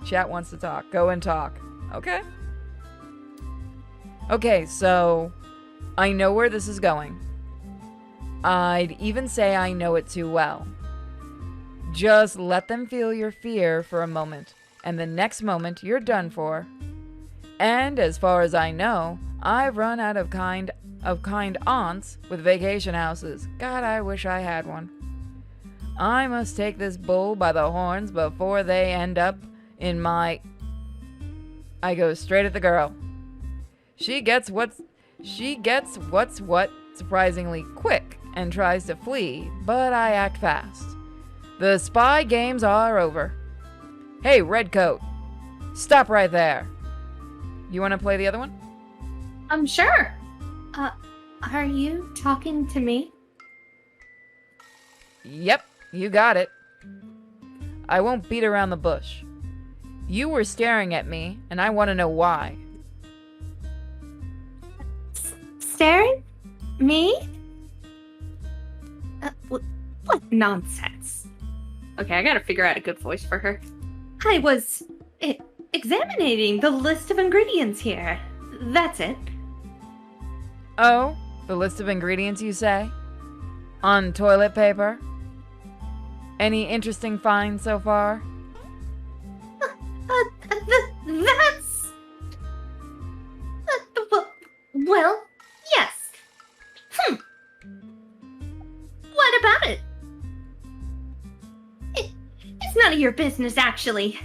Chat wants to talk. Go and talk. Okay? Okay, so I know where this is going. I'd even say I know it too well. Just let them feel your fear for a moment, and the next moment you're done for. And as far as I know, I've run out of kind aunts with vacation houses. God, I wish I had one. I must take this bull by the horns before they end up in my... I go straight at the girl. She gets what's what surprisingly quick and tries to flee, but I act fast. The spy games are over. Hey, Redcoat. Stop right there. You want to play the other one? Sure. Are you talking to me? Yep, you got it. I won't beat around the bush. You were staring at me, and I want to know why. Staring? Me? What nonsense. Okay, I gotta figure out a good voice for her. I was examining the list of ingredients here. That's it. Oh, the list of ingredients, you say? On toilet paper? Any interesting finds so far? That's... well, yes. What about it? It's none of your business, actually.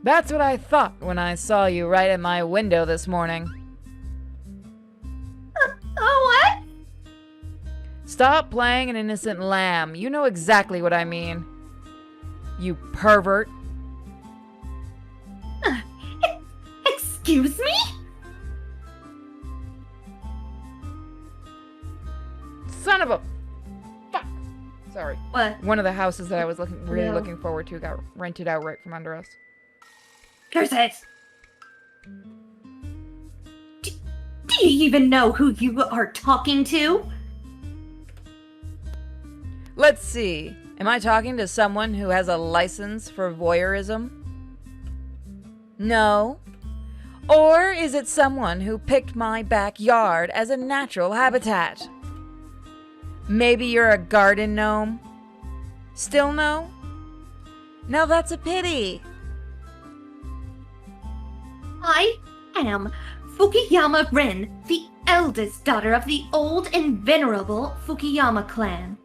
That's what I thought when I saw you right at my window this morning. Oh, what? Stop playing an innocent lamb. You know exactly what I mean. You pervert. Excuse me? Son of a... Fuck. Sorry. What? One of the houses that I was really looking forward to got rented out right from under us. Curse it! Do you even know who you are talking to? Let's see. Am I talking to someone who has a license for voyeurism? No. Or is it someone who picked my backyard as a natural habitat? Maybe you're a garden gnome? Still no? Now that's a pity. I am Fukuyama Rin, the eldest daughter of the old and venerable Fukuyama clan.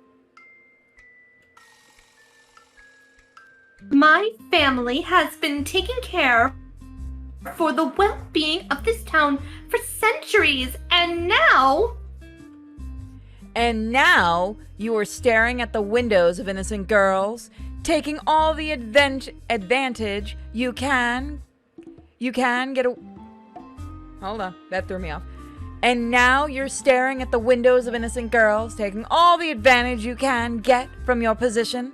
My family has been taking care for the well-being of this town for centuries, and now... And now you are staring at the windows of innocent girls, taking all the advantage you can get a... Hold on, that threw me off. And now you're staring at the windows of innocent girls, taking all the advantage you can get from your position.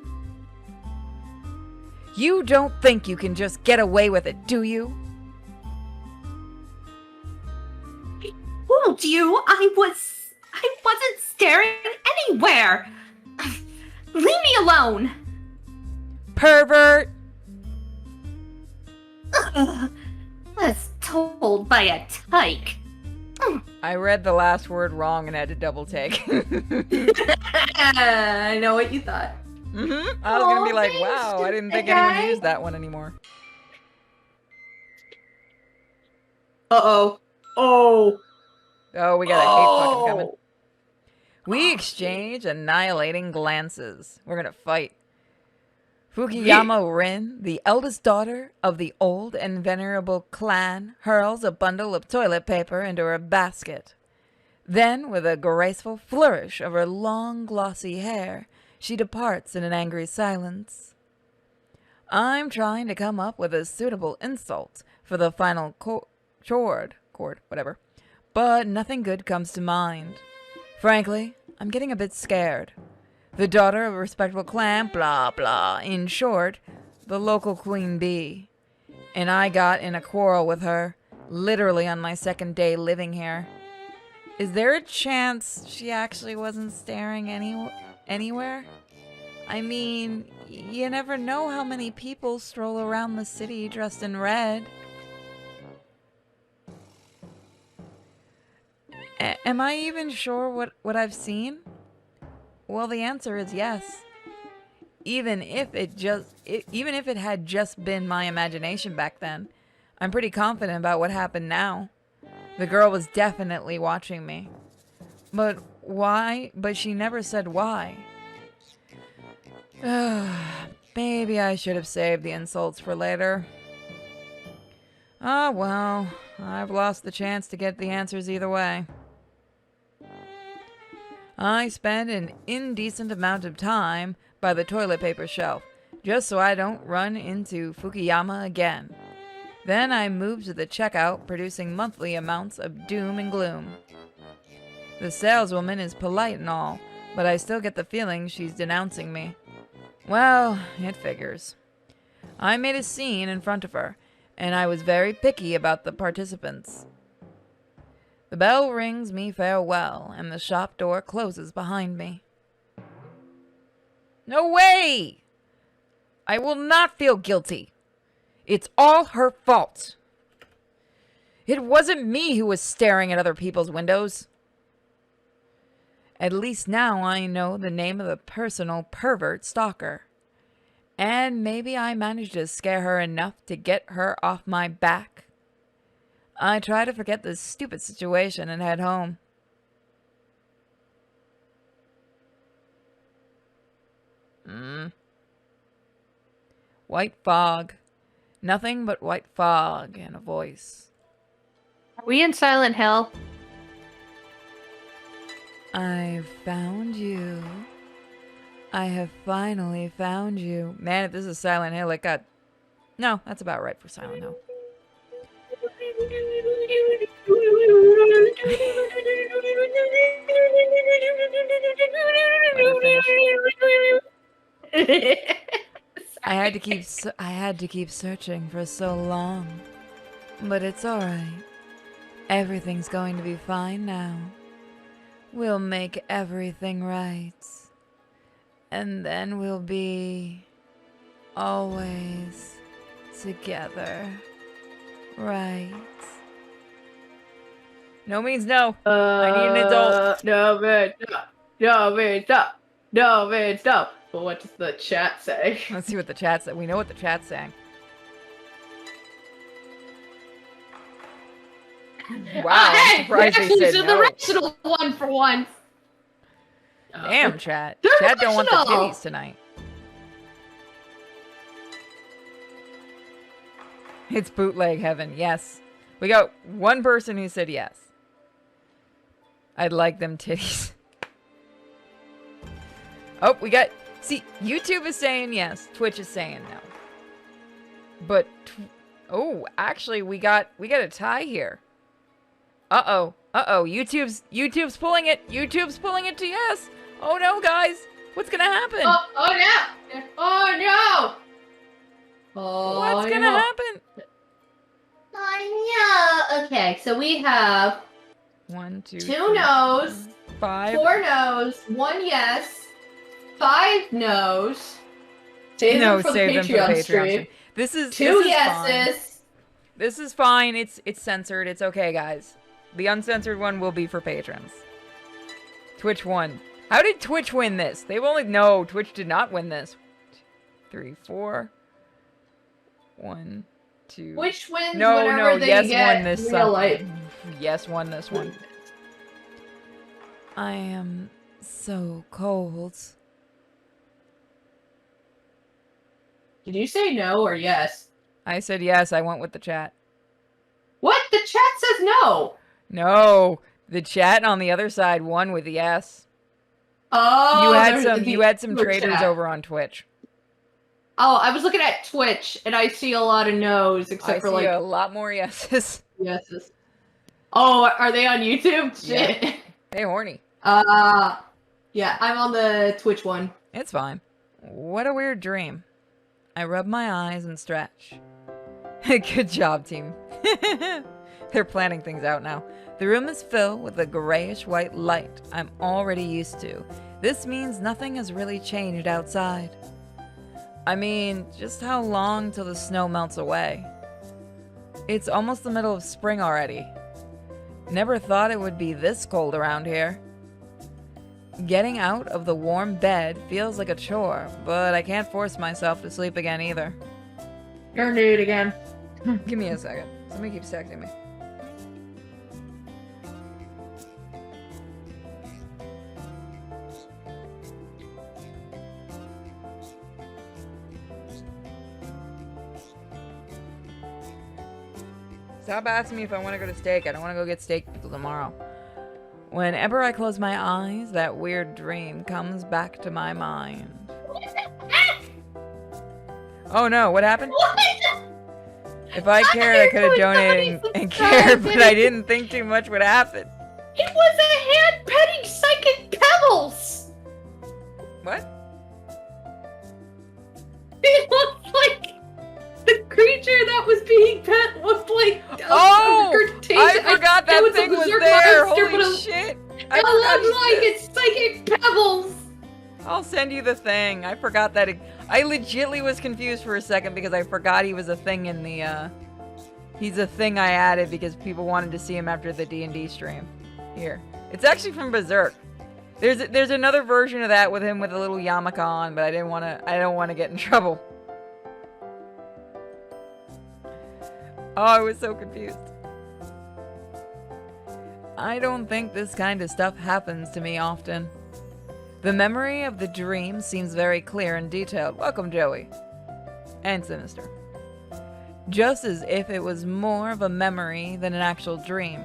You don't think you can just get away with it, do you? I told you I wasn't staring anywhere. Leave me alone. Pervert! Was told by a tyke. I read the last word wrong and had to double take. I know what you thought. I was gonna be like, thanks, wow, I didn't think guy. anyone used that one anymore. Uh-oh. Oh. Oh, we got a hate fucking coming. We exchange annihilating glances. We're gonna fight. Fukuyama Rin, the eldest daughter of the old and venerable clan, hurls a bundle of toilet paper into her basket. Then, with a graceful flourish of her long, glossy hair, she departs in an angry silence. I'm trying to come up with a suitable insult for the final chord, whatever, but nothing good comes to mind. Frankly, I'm getting a bit scared. The daughter of a respectable clan, blah, blah. In short, the local queen bee. And I got in a quarrel with her, literally on my second day living here. Is there a chance she actually wasn't staring anywhere? I mean, you never know how many people stroll around the city dressed in red. Am I even sure what I've seen? Well, the answer is yes. Even if it had just been my imagination back then, I'm pretty confident about what happened now. The girl was definitely watching me. But why? But she never said why. Maybe I should have saved the insults for later. Ah, well, I've lost the chance to get the answers either way. I spend an indecent amount of time by the toilet paper shelf, just so I don't run into Fukuyama again. Then I move to the checkout, producing monthly amounts of doom and gloom. The saleswoman is polite and all, but I still get the feeling she's denouncing me. Well, it figures. I made a scene in front of her, and I was very picky about the participants. The bell rings me farewell, and the shop door closes behind me. No way! I will not feel guilty. It's all her fault. It wasn't me who was staring at other people's windows. At least now I know the name of the personal pervert stalker. And maybe I managed to scare her enough to get her off my back. I try to forget this stupid situation and head home. White fog. Nothing but white fog and a voice. Are we in Silent Hill? I've found you. I have finally found you. Man, if this is Silent Hill, it got... No, that's about right for Silent Hill. I had to keep searching for so long. But it's all right. Everything's going to be fine now. We'll make everything right. And then we'll be always together. Right. No means no. I need an adult. No means no. No means no. No means no. But what does the chat say? Let's see what the chat said. We know what the chat's saying. Wow, I'm surprised they said the no. rational one for once. Damn, chat. They're Chat don't want the rational. titties tonight. It's bootleg heaven, yes. We got one person who said yes. I'd like them titties. Oh, we got... See, YouTube is saying yes. Twitch is saying no. But... Oh, actually, we got a tie here. Uh-oh. Uh-oh. YouTube's pulling it. YouTube's pulling it to yes. Oh, no, guys. What's gonna happen? Oh no! Oh no! Oh, What's gonna happen? Oh no! Okay, so we have 1, 2, 2 3, no's, 5. 4 no's, 1 yes, 5 no's. Save No, them for save the them for the Patreon Patreon stream. stream. This is 2 fine. yeses. This is fine. It's censored. It's okay, guys. The uncensored one will be for patrons. Twitch won. How did Twitch win this? They've only... No, Twitch did not win this. 3, 4. 1, 2. Which wins No, whenever they yes get won this real life. Yes won this one. I am so cold. Did you say no or yes? I said yes. I went with the chat. What? The chat says no. No, the chat on the other side won with yes. Oh, You had the some Twitch traders chat. over on Twitch. Oh, I was looking at Twitch and I see a lot of no's, I except for see like a lot more yeses. yeses. Oh, are they on YouTube? Yeah. Shit. Hey, horny. Yeah, I'm on the Twitch one. It's fine. What a weird dream. I rub my eyes and stretch. Good job, team. They're planning things out now. The room is filled with a grayish-white light I'm already used to. This means nothing has really changed outside. I mean, just how long till the snow melts away? It's almost the middle of spring already. Never thought it would be this cold around here. Getting out of the warm bed feels like a chore, but I can't force myself to sleep again either. You're nude again. Give me a second. Somebody keeps texting me. Stop asking me if I want to go to steak. I don't want to go get steak until tomorrow. Whenever I close my eyes, that weird dream comes back to my mind. What the heck? Oh no, what happened? What? If I cared, I could have donated and cared, but I didn't think too much would happen. It was a hand-petting psychic pebbles! What? It looked like the creature that was being pet looked like Oh! regurgitation. I forgot that it thing a was berserk there! monster, but Holy it- shit! It I forgot looked like you it's psychic pebbles! I'll send you the thing. I forgot that. I legitly was confused for a second because I forgot he was a thing in the, He's a thing I added because people wanted to see him after the D&D stream. Here. It's actually from Berserk. There's another version of that with him with a little yarmulke on, but I don't want to get in trouble. Oh, I was so confused. I don't think this kind of stuff happens to me often. The memory of the dream seems very clear and detailed. Welcome, Joey. And Sinister. Just as if it was more of a memory than an actual dream.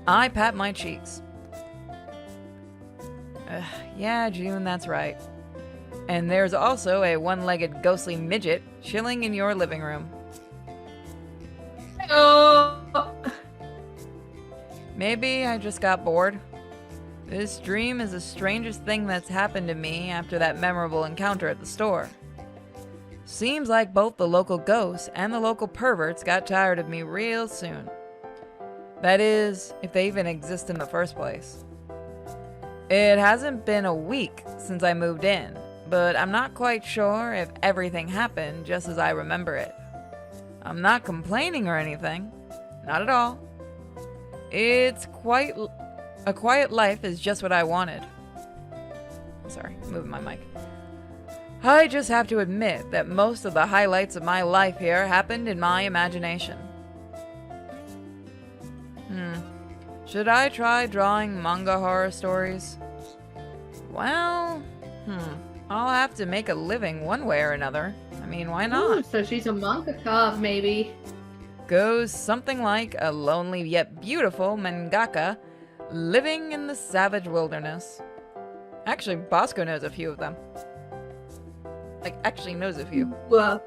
I pat my cheeks. Yeah, June, that's right. And there's also a one-legged ghostly midget chilling in your living room. Oh. Maybe I just got bored. This dream is the strangest thing that's happened to me after that memorable encounter at the store. Seems like both the local ghosts and the local perverts got tired of me real soon. That is, if they even exist in the first place. It hasn't been a week since I moved in, but I'm not quite sure if everything happened just as I remember it. I'm not complaining or anything. Not at all. It's a quiet life is just what I wanted. Sorry, moving my mic. I just have to admit that most of the highlights of my life here happened in my imagination. Should I try drawing manga horror stories? Well, I'll have to make a living one way or another. I mean, why not? Ooh, so she's a mangaka, maybe. Goes something like a lonely yet beautiful mangaka living in the savage wilderness. Actually, Bosco knows a few of them. Like, actually knows a few. Well.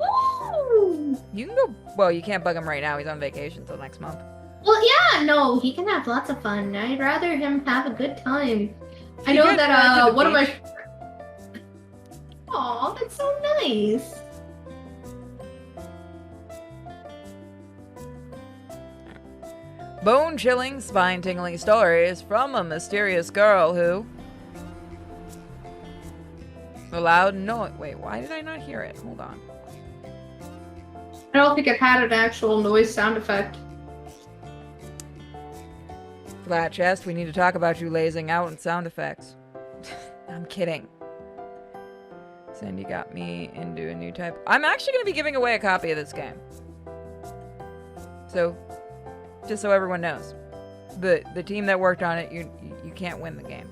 Ooh. You can go... Well, you can't bug him right now. He's on vacation till next month. Well, yeah, no, he can have lots of fun. I'd rather him have a good time. I You know could drive to that the one of my. beach. Aw, that's so nice. Bone-chilling, spine-tingling stories from a mysterious girl who... A loud noise... Wait, why did I not hear it? Hold on. I don't think it had an actual noise sound effect. Flat chest, we need to talk about you lazing out and sound effects. I'm kidding. Sandy got me into a new type. I'm actually going to be giving away a copy of this game. So, just so everyone knows. The team that worked on it, you can't win the game.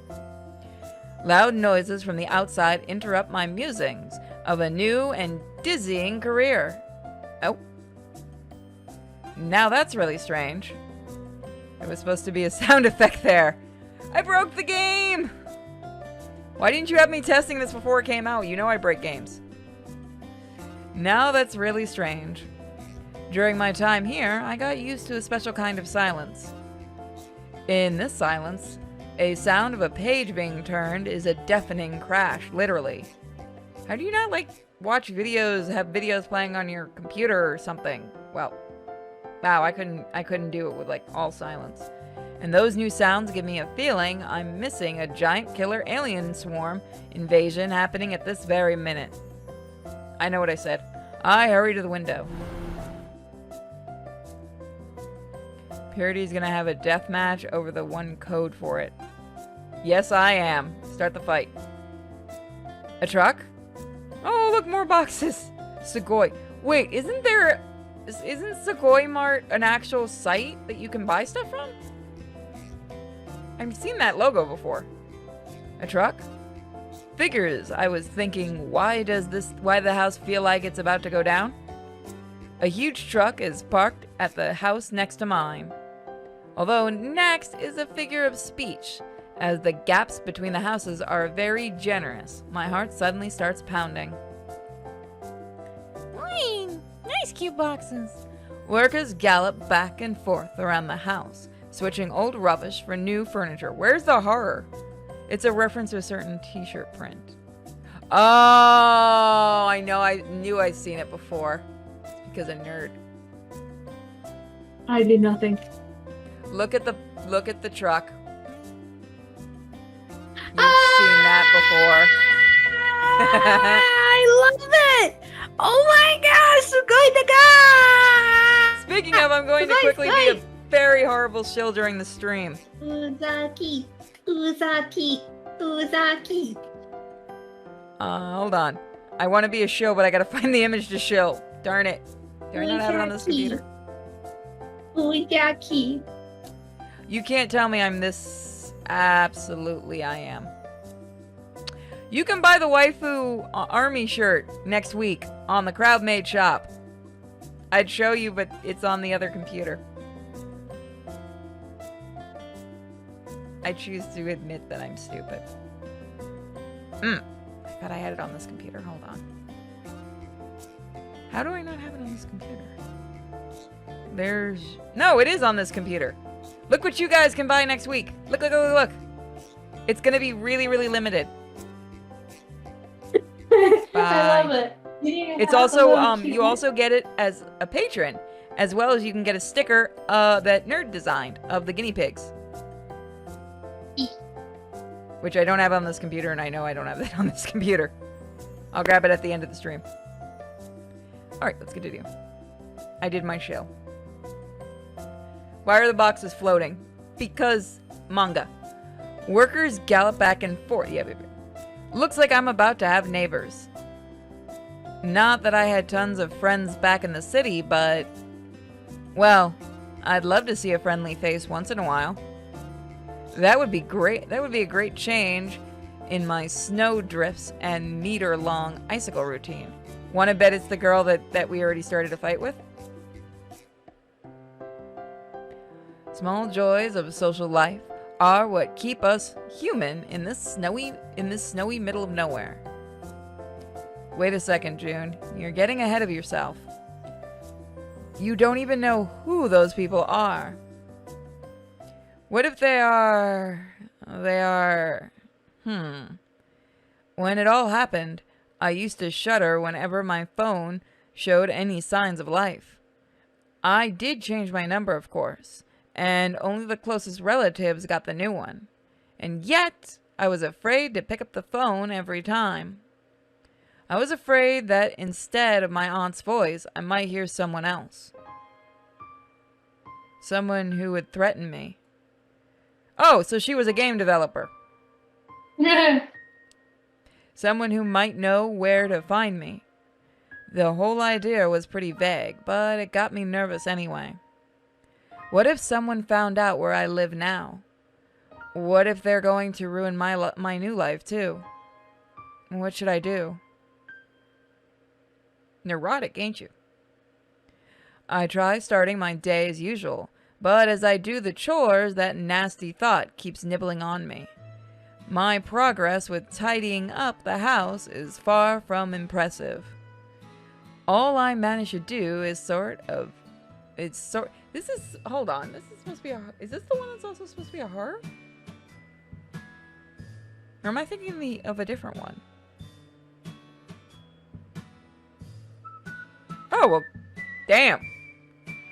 Loud noises from the outside interrupt my musings of a new and dizzying career. Oh. Now that's really strange. There was supposed to be a sound effect there. I broke the game! Why didn't you have me testing this before it came out? You know I break games. Now that's really strange. During my time here, I got used to a special kind of silence. In this silence, a sound of a page being turned is a deafening crash, literally. How do you not, like, watch videos, have videos playing on your computer or something? Well, Wow, I couldn't do it with like all silence. And those new sounds give me a feeling I'm missing a giant killer alien swarm invasion happening at this very minute. I know what I said. I hurry to the window. Purity's gonna have a death match over the one code for it. Yes, I am. Start the fight. A truck? Oh, look, more boxes. Sugoi. Wait, isn't Sugoi Mart an actual site that you can buy stuff from? I've seen that logo before. A truck? Figures. I was thinking, why the house feel like it's about to go down? A huge truck is parked at the house next to mine. Although next is a figure of speech, as the gaps between the houses are very generous. My heart suddenly starts pounding. Nice cute boxes. Workers gallop back and forth around the house, switching old rubbish for new furniture. Where's the horror? It's a reference to a certain t-shirt print. Oh, I know. I knew I'd seen it before. It's because a nerd. I did nothing. Look at the truck. You've seen that before. I love it! Oh my gosh, so good to go! Speaking of, I'm going to quickly be a very horrible shill during the stream. Uzaki. Hold on. I want to be a shill, but I gotta find the image to shill. Darn it. Do I not have it on this computer? Uzaki. You can't tell me I'm this. Absolutely, I am. You can buy the waifu army shirt next week on the Crowd Made shop. I'd show you, but it's on the other computer. I choose to admit that I'm stupid. I thought I had it on this computer. Hold on. How do I not have it on this computer? No, it is on this computer. Look what you guys can buy next week. Look, look, look, look. It's gonna be really, really limited. I love it. It's also, you also get it as a patron, as well as you can get a sticker that Nerd designed of the guinea pigs. Which I don't have on this computer, and I know I don't have that on this computer. I'll grab it at the end of the stream. Alright, let's continue. I did my show. Why are the boxes floating? Because manga. Workers gallop back and forth. Yeah, baby. Looks like I'm about to have neighbors. Not that I had tons of friends back in the city, but... well, I'd love to see a friendly face once in a while. That would be great. That would be a great change in my snow drifts and meter-long icicle routine. Wanna bet it's the girl that we already started a fight with? Small joys of social life are what keep us human in this snowy middle of nowhere. Wait a second, June. You're getting ahead of yourself. You don't even know who those people are. What if they are... When it all happened, I used to shudder whenever my phone showed any signs of life. I did change my number, of course, and only the closest relatives got the new one. And yet, I was afraid to pick up the phone every time. I was afraid that instead of my aunt's voice, I might hear someone else. Someone who would threaten me. Oh, so she was a game developer. Someone who might know where to find me. The whole idea was pretty vague, but it got me nervous anyway. What if someone found out where I live now? What if they're going to ruin my new life too? What should I do? Neurotic, ain't you? I try starting my day as usual, but as I do the chores, that nasty thought keeps nibbling on me. My progress with tidying up the house is far from impressive. All I manage to do is hold on, this is supposed to be is this the one that's also supposed to be a horror? Or am I thinking of a different one? Oh, well, damn.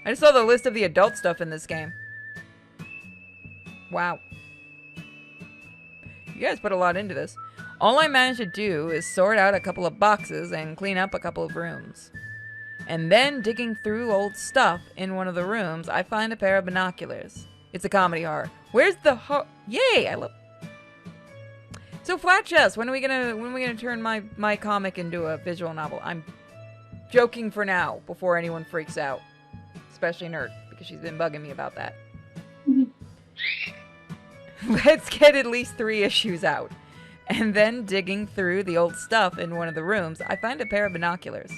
I just saw the list of the adult stuff in this game. Wow. You guys put a lot into this. All I managed to do is sort out a couple of boxes and clean up a couple of rooms. And then, digging through old stuff in one of the rooms, I find a pair of binoculars. It's a comedy horror. Where's the Yay! I love... So, Flat Chest, when are we gonna turn my comic into a visual novel? I'm joking for now, before anyone freaks out. Especially Nerd, because she's been bugging me about that. Let's get at least 3 issues out. And then, digging through the old stuff in one of the rooms, I find a pair of binoculars.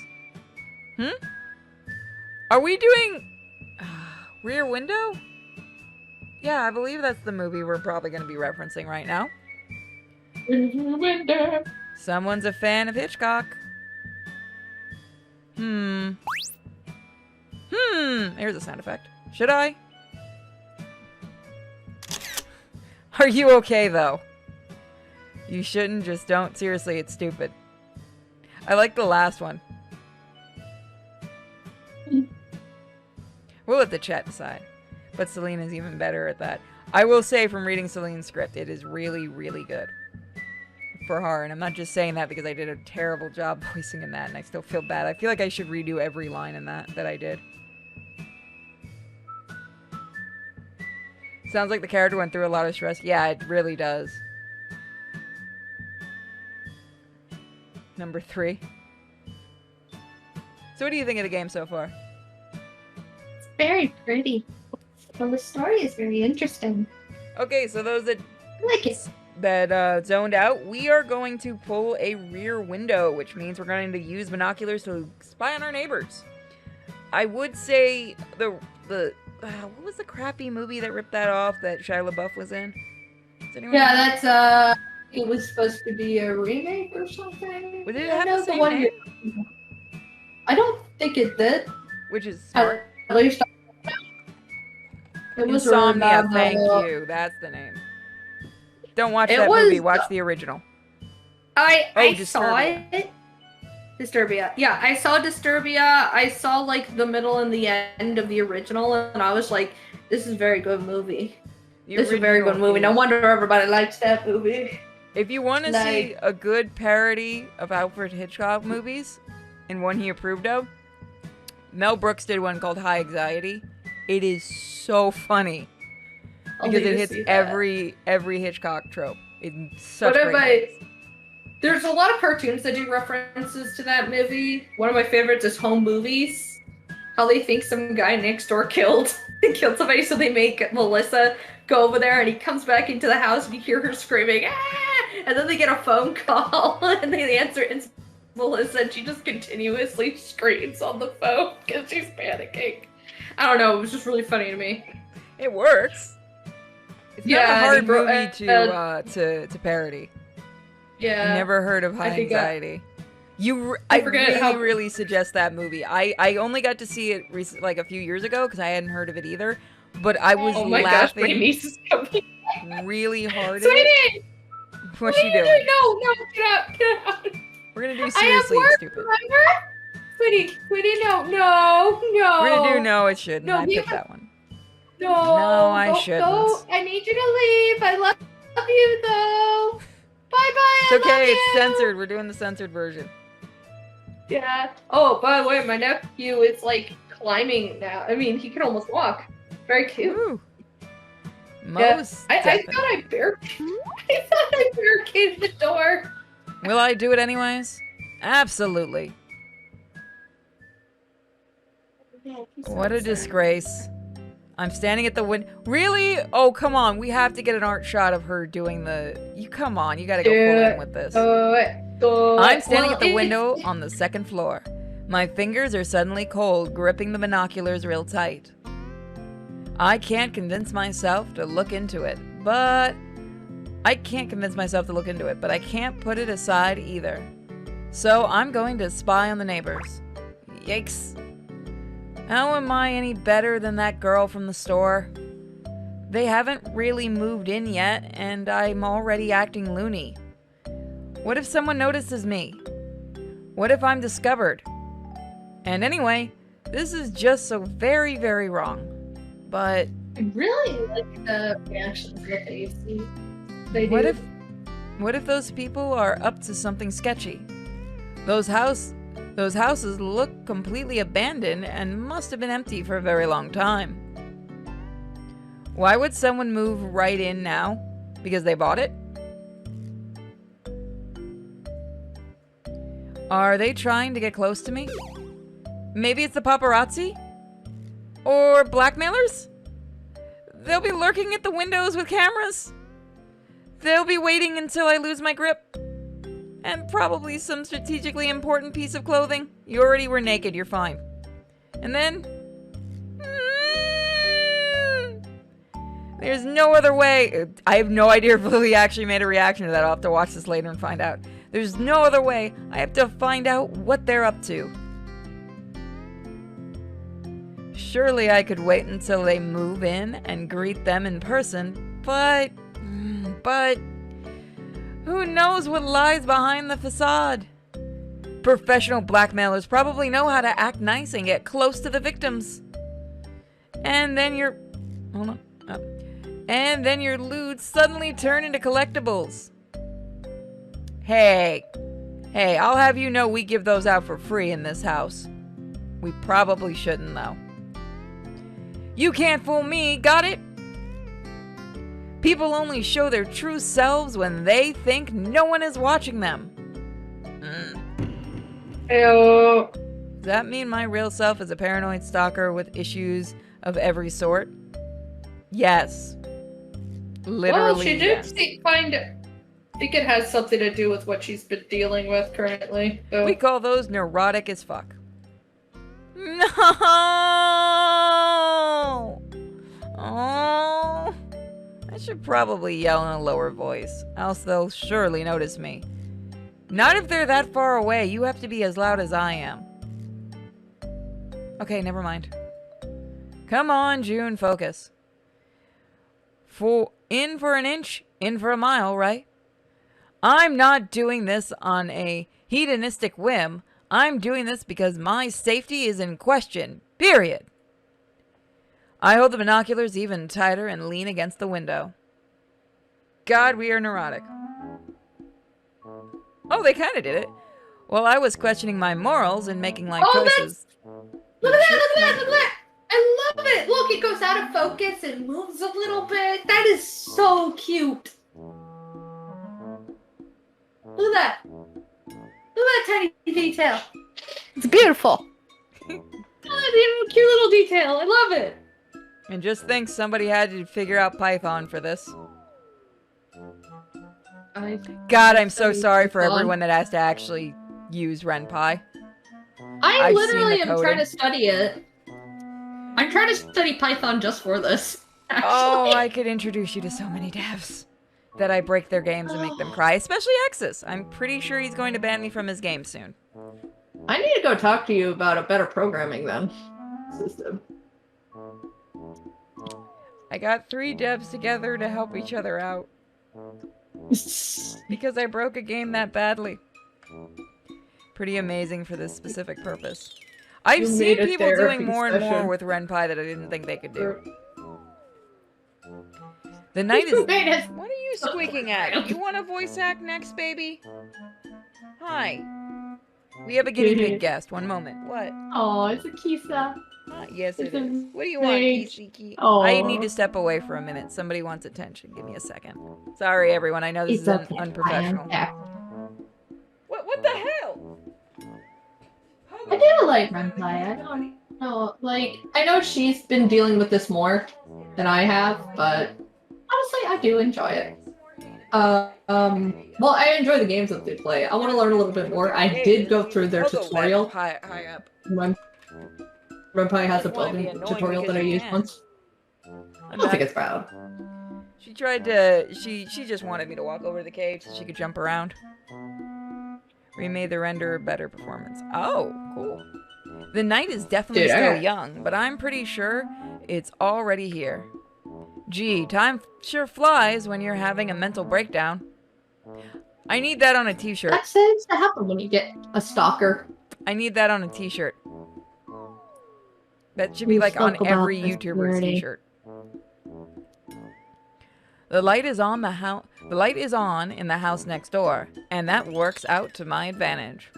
Are we doing... Rear Window? Yeah, I believe that's the movie we're probably going to be referencing right now. Rear Window. Someone's a fan of Hitchcock. Here's a sound effect. Should I? Are you okay, though? You shouldn't, just don't. Seriously, it's stupid. I like the last one. We'll let the chat decide. But Celine is even better at that. I will say, from reading Celine's script, it is really, really good. For horror, and I'm not just saying that because I did a terrible job voicing in that, and I still feel bad. I feel like I should redo every line in that I did. Sounds like the character went through a lot of stress. Yeah, it really does. Number 3. So what do you think of the game so far? It's very pretty. Well, the story is very interesting. Okay, so those that I like it. zoned out, we are going to pull a rear window, which means we're going to use binoculars to spy on our neighbors. I would say what was the crappy movie that ripped that off that Shia LaBeouf was in? Does anyone know? That's it was supposed to be a remake or something. Did it have the same name? I don't think it did. Which is smart. At least it was Insomnia, thank you. That's the name. Don't watch that movie. Watch the original. I saw Disturbia. it. Disturbia. Yeah, I saw Disturbia. I saw like the middle and the end of the original, and I was like, "This is a very good movie. This is a very good movie." No wonder everybody likes that movie. If you want to see a good parody of Alfred Hitchcock movies, and one he approved of, Mel Brooks did one called High Anxiety. It is so funny because it hits every Hitchcock trope. It's such great. There's a lot of cartoons that do references to that movie. One of my favorites is Home Movies. How they think some guy next door killed somebody, so they make Melissa go over there, and he comes back into the house, and you hear her screaming, "Ah!" And then they get a phone call, and they answer, and it's Melissa, and she just continuously screams on the phone because she's panicking. I don't know, it was just really funny to me. It works. It's not a hard movie to parody. Yeah. Never heard of High Anxiety. I really suggest that movie. I only got to see it like a few years ago because I hadn't heard of it either. But I was laughing my niece is coming. really hard. Sweetie! What's she doing? No, get out. We're gonna do Seriously Stupid. Remember? Sweetie, no. We're gonna do No, It Shouldn't. I picked that one. No, I shouldn't. No, I need you to leave. I love you though. Bye. It's okay, it's censored. We're doing the censored version. Yeah. Oh, by the way, my nephew is like climbing now. I mean, he can almost walk. Very cute. Ooh. I thought I barricaded the door. Will I do it anyways? Absolutely. What a disgrace. I'm standing at the window. Really? Oh, come on. We have to get an art shot of her doing the... Come on. You gotta go full in with this. I'm standing at the window on the 2nd floor. My fingers are suddenly cold, gripping the binoculars real tight. I can't convince myself to look into it, but... I can't put it aside either. So I'm going to spy on the neighbors. Yikes. How am I any better than that girl from the store? They haven't really moved in yet, and I'm already acting loony. What if someone notices me? What if I'm discovered? And anyway, This is just so very, very wrong. But I really like the reactions that they what do. what if those people are up to something sketchy? Those houses look completely abandoned and must have been empty for a very long time. Why would someone move right in now? Because they bought it? Are they trying to get close to me? Maybe it's the paparazzi? Or blackmailers? They'll be lurking at the windows with cameras. They'll be waiting until I lose my grip. And probably some strategically important piece of clothing. You already were naked, you're fine. And then... there's no other way. I have no idea if Lily actually made a reaction to that. I'll have to watch this later and find out. There's no other way. I have to find out what they're up to. Surely I could wait until they move in and greet them in person, but who knows what lies behind the facade? Professional blackmailers probably know how to act nice and get close to the victims. And then your lewds suddenly turn into collectibles. Hey, I'll have you know we give those out for free in this house. We probably shouldn't, though. You can't fool me, got it? People only show their true selves when they think no one is watching them. Ew. Does that mean my real self is a paranoid stalker with issues of every sort? Yes. Literally, Well, she did I think it has something to do with what she's been dealing with currently. So. We call those neurotic as fuck. No! Oh! I should probably yell in a lower voice, else they'll surely notice me. Not if they're that far away. You have to be as loud as I am. Okay, never mind. Come on, June, focus. In for an inch, in for a mile, right? I'm not doing this on a hedonistic whim. I'm doing this because my safety is in question. Period. I hold the binoculars even tighter and lean against the window. God, we are neurotic. Oh, they kind of did it. Well, I was questioning my morals and making life choices. Look at that! I love it! Look, it goes out of focus and moves a little bit. That is so cute. Look at that. Look at that tiny detail. It's beautiful. Oh, cute little detail. I love it. And just think somebody had to figure out Python for this. God, I'm so sorry for everyone that has to actually use RenPy. I I've literally seen the am trying coding. to study it. I'm trying to study Python just for this. Actually. Oh, I could introduce you to so many devs that I break their games and make them cry, especially Exus. I'm pretty sure he's going to ban me from his game soon. I need to go talk to you about a better programming then system. I got 3 devs together to help each other out. Because I broke a game that badly. Pretty amazing for this specific purpose. I've You seen made a people doing therapy more and more session. with RenPy that I didn't think they could do. The night is... Made it. What are you squeaking at? You want a voice act next, baby? Hi. We have a guinea pig guest. One moment. What? Oh, it's a Kisa. Yes, it It's a is. What do you want, snake. Kiki? Aw. I need to step away for a minute. Somebody wants attention. Give me a second. Sorry, everyone. I know this is unprofessional. What the hell? I do like RenPy. I don't know. Like, I know she's been dealing with this more than I have, but honestly, I do enjoy it. Well, I enjoy the games that they play. I want to learn a little bit more. I did go through their tutorial. High up. RenPy has a Just wanna be building annoying tutorial because that I you used can. once. I don't think it's bad. She tried to... She just wanted me to walk over to the cage so she could jump around. Remade the render better performance. Oh, cool. The night is definitely still young, but I'm pretty sure it's already here. Gee, time sure flies when you're having a mental breakdown. I need that on a t-shirt. That tends to happen when you get a stalker. I need that on a t-shirt. That should be like on every YouTuber's t-shirt. The light is on in the house next door, and that works out to my advantage.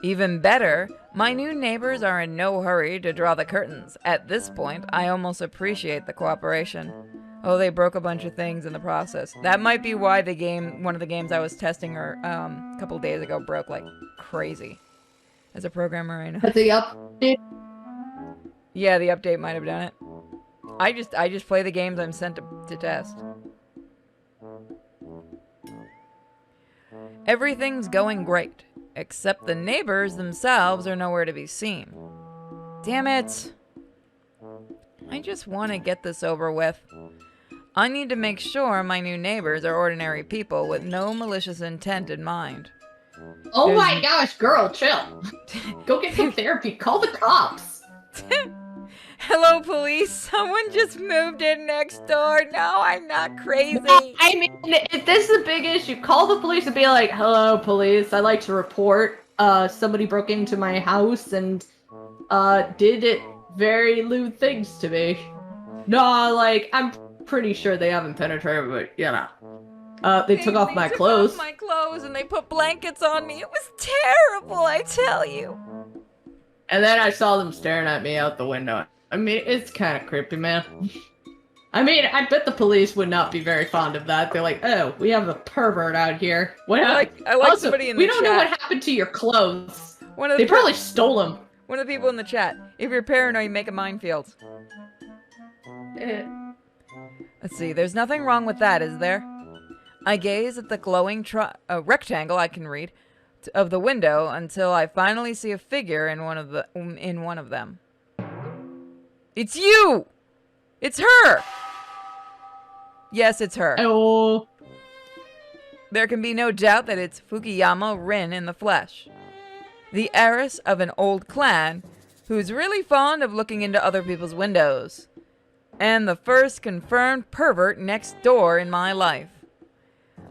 Even better, my new neighbors are in no hurry to draw the curtains. At this point, I almost appreciate the cooperation. Oh, they broke a bunch of things in the process. That might be why one of the games I was testing a couple days ago broke like crazy. As a programmer, I know. Has the update? Yeah, the update might have done it. I just play the games I'm sent to test. Everything's going great, except the neighbors themselves are nowhere to be seen. Damn it! I just want to get this over with. I need to make sure my new neighbors are ordinary people with no malicious intent in mind. Oh my gosh, girl, chill. Go get some therapy. Call the cops. Hello, police. Someone just moved in next door. No, I'm not crazy. I mean, if this is a big issue, call the police and be like, hello, police. I'd like to report somebody broke into my house and did very lewd things to me. No, like, I'm pretty sure they haven't penetrated, but, you know. They took off my clothes. Off my clothes and they put blankets on me. It was terrible, I tell you. And then I saw them staring at me out the window. I mean, it's kind of creepy, man. I mean, I bet the police would not be very fond of that. They're like, oh, we have a pervert out here. What happened? I like also, somebody in the chat. We don't know what happened to your clothes. They probably stole them. One of the people in the chat. If you're paranoid, make a minefield. Let's see. There's nothing wrong with that, is there? I gaze at the glowing rectangle I can read of the window until I finally see a figure in one of them. It's you! It's her! Yes, it's her. Oh. There can be no doubt that it's Fukuyama Rin in the flesh. The heiress of an old clan who's really fond of looking into other people's windows. And the first confirmed pervert next door in my life.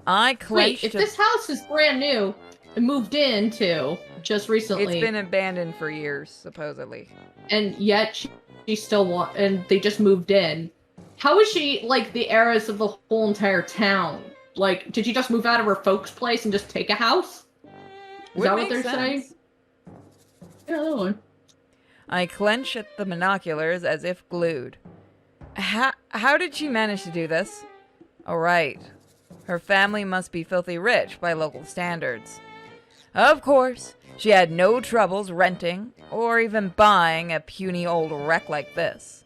I clenched. Wait, if this house is brand new and moved into just recently. It's been abandoned for years, supposedly. And yet she still and they just moved in. How is she, like, the heiress of the whole entire town? Like, did she just move out of her folks' place and just take a house? Is that what they're saying? Yeah, that one. I clench at the binoculars as if glued. How did she manage to do this? Oh, right. Her family must be filthy rich by local standards. Of course, she had no troubles renting or even buying a puny old wreck like this.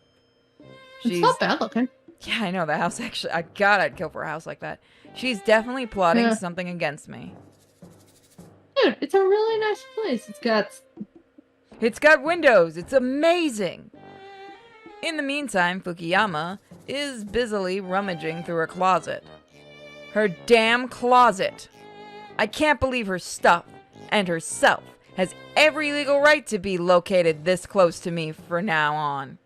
It's not bad looking. Yeah, I know, the house actually... God, I'd kill for a house like that. She's definitely plotting something against me. Dude, it's a really nice place. It's got windows. It's amazing. In the meantime, Fukuyama is busily rummaging through her closet. Her damn closet. I can't believe her stuff and herself has every legal right to be located this close to me from now on.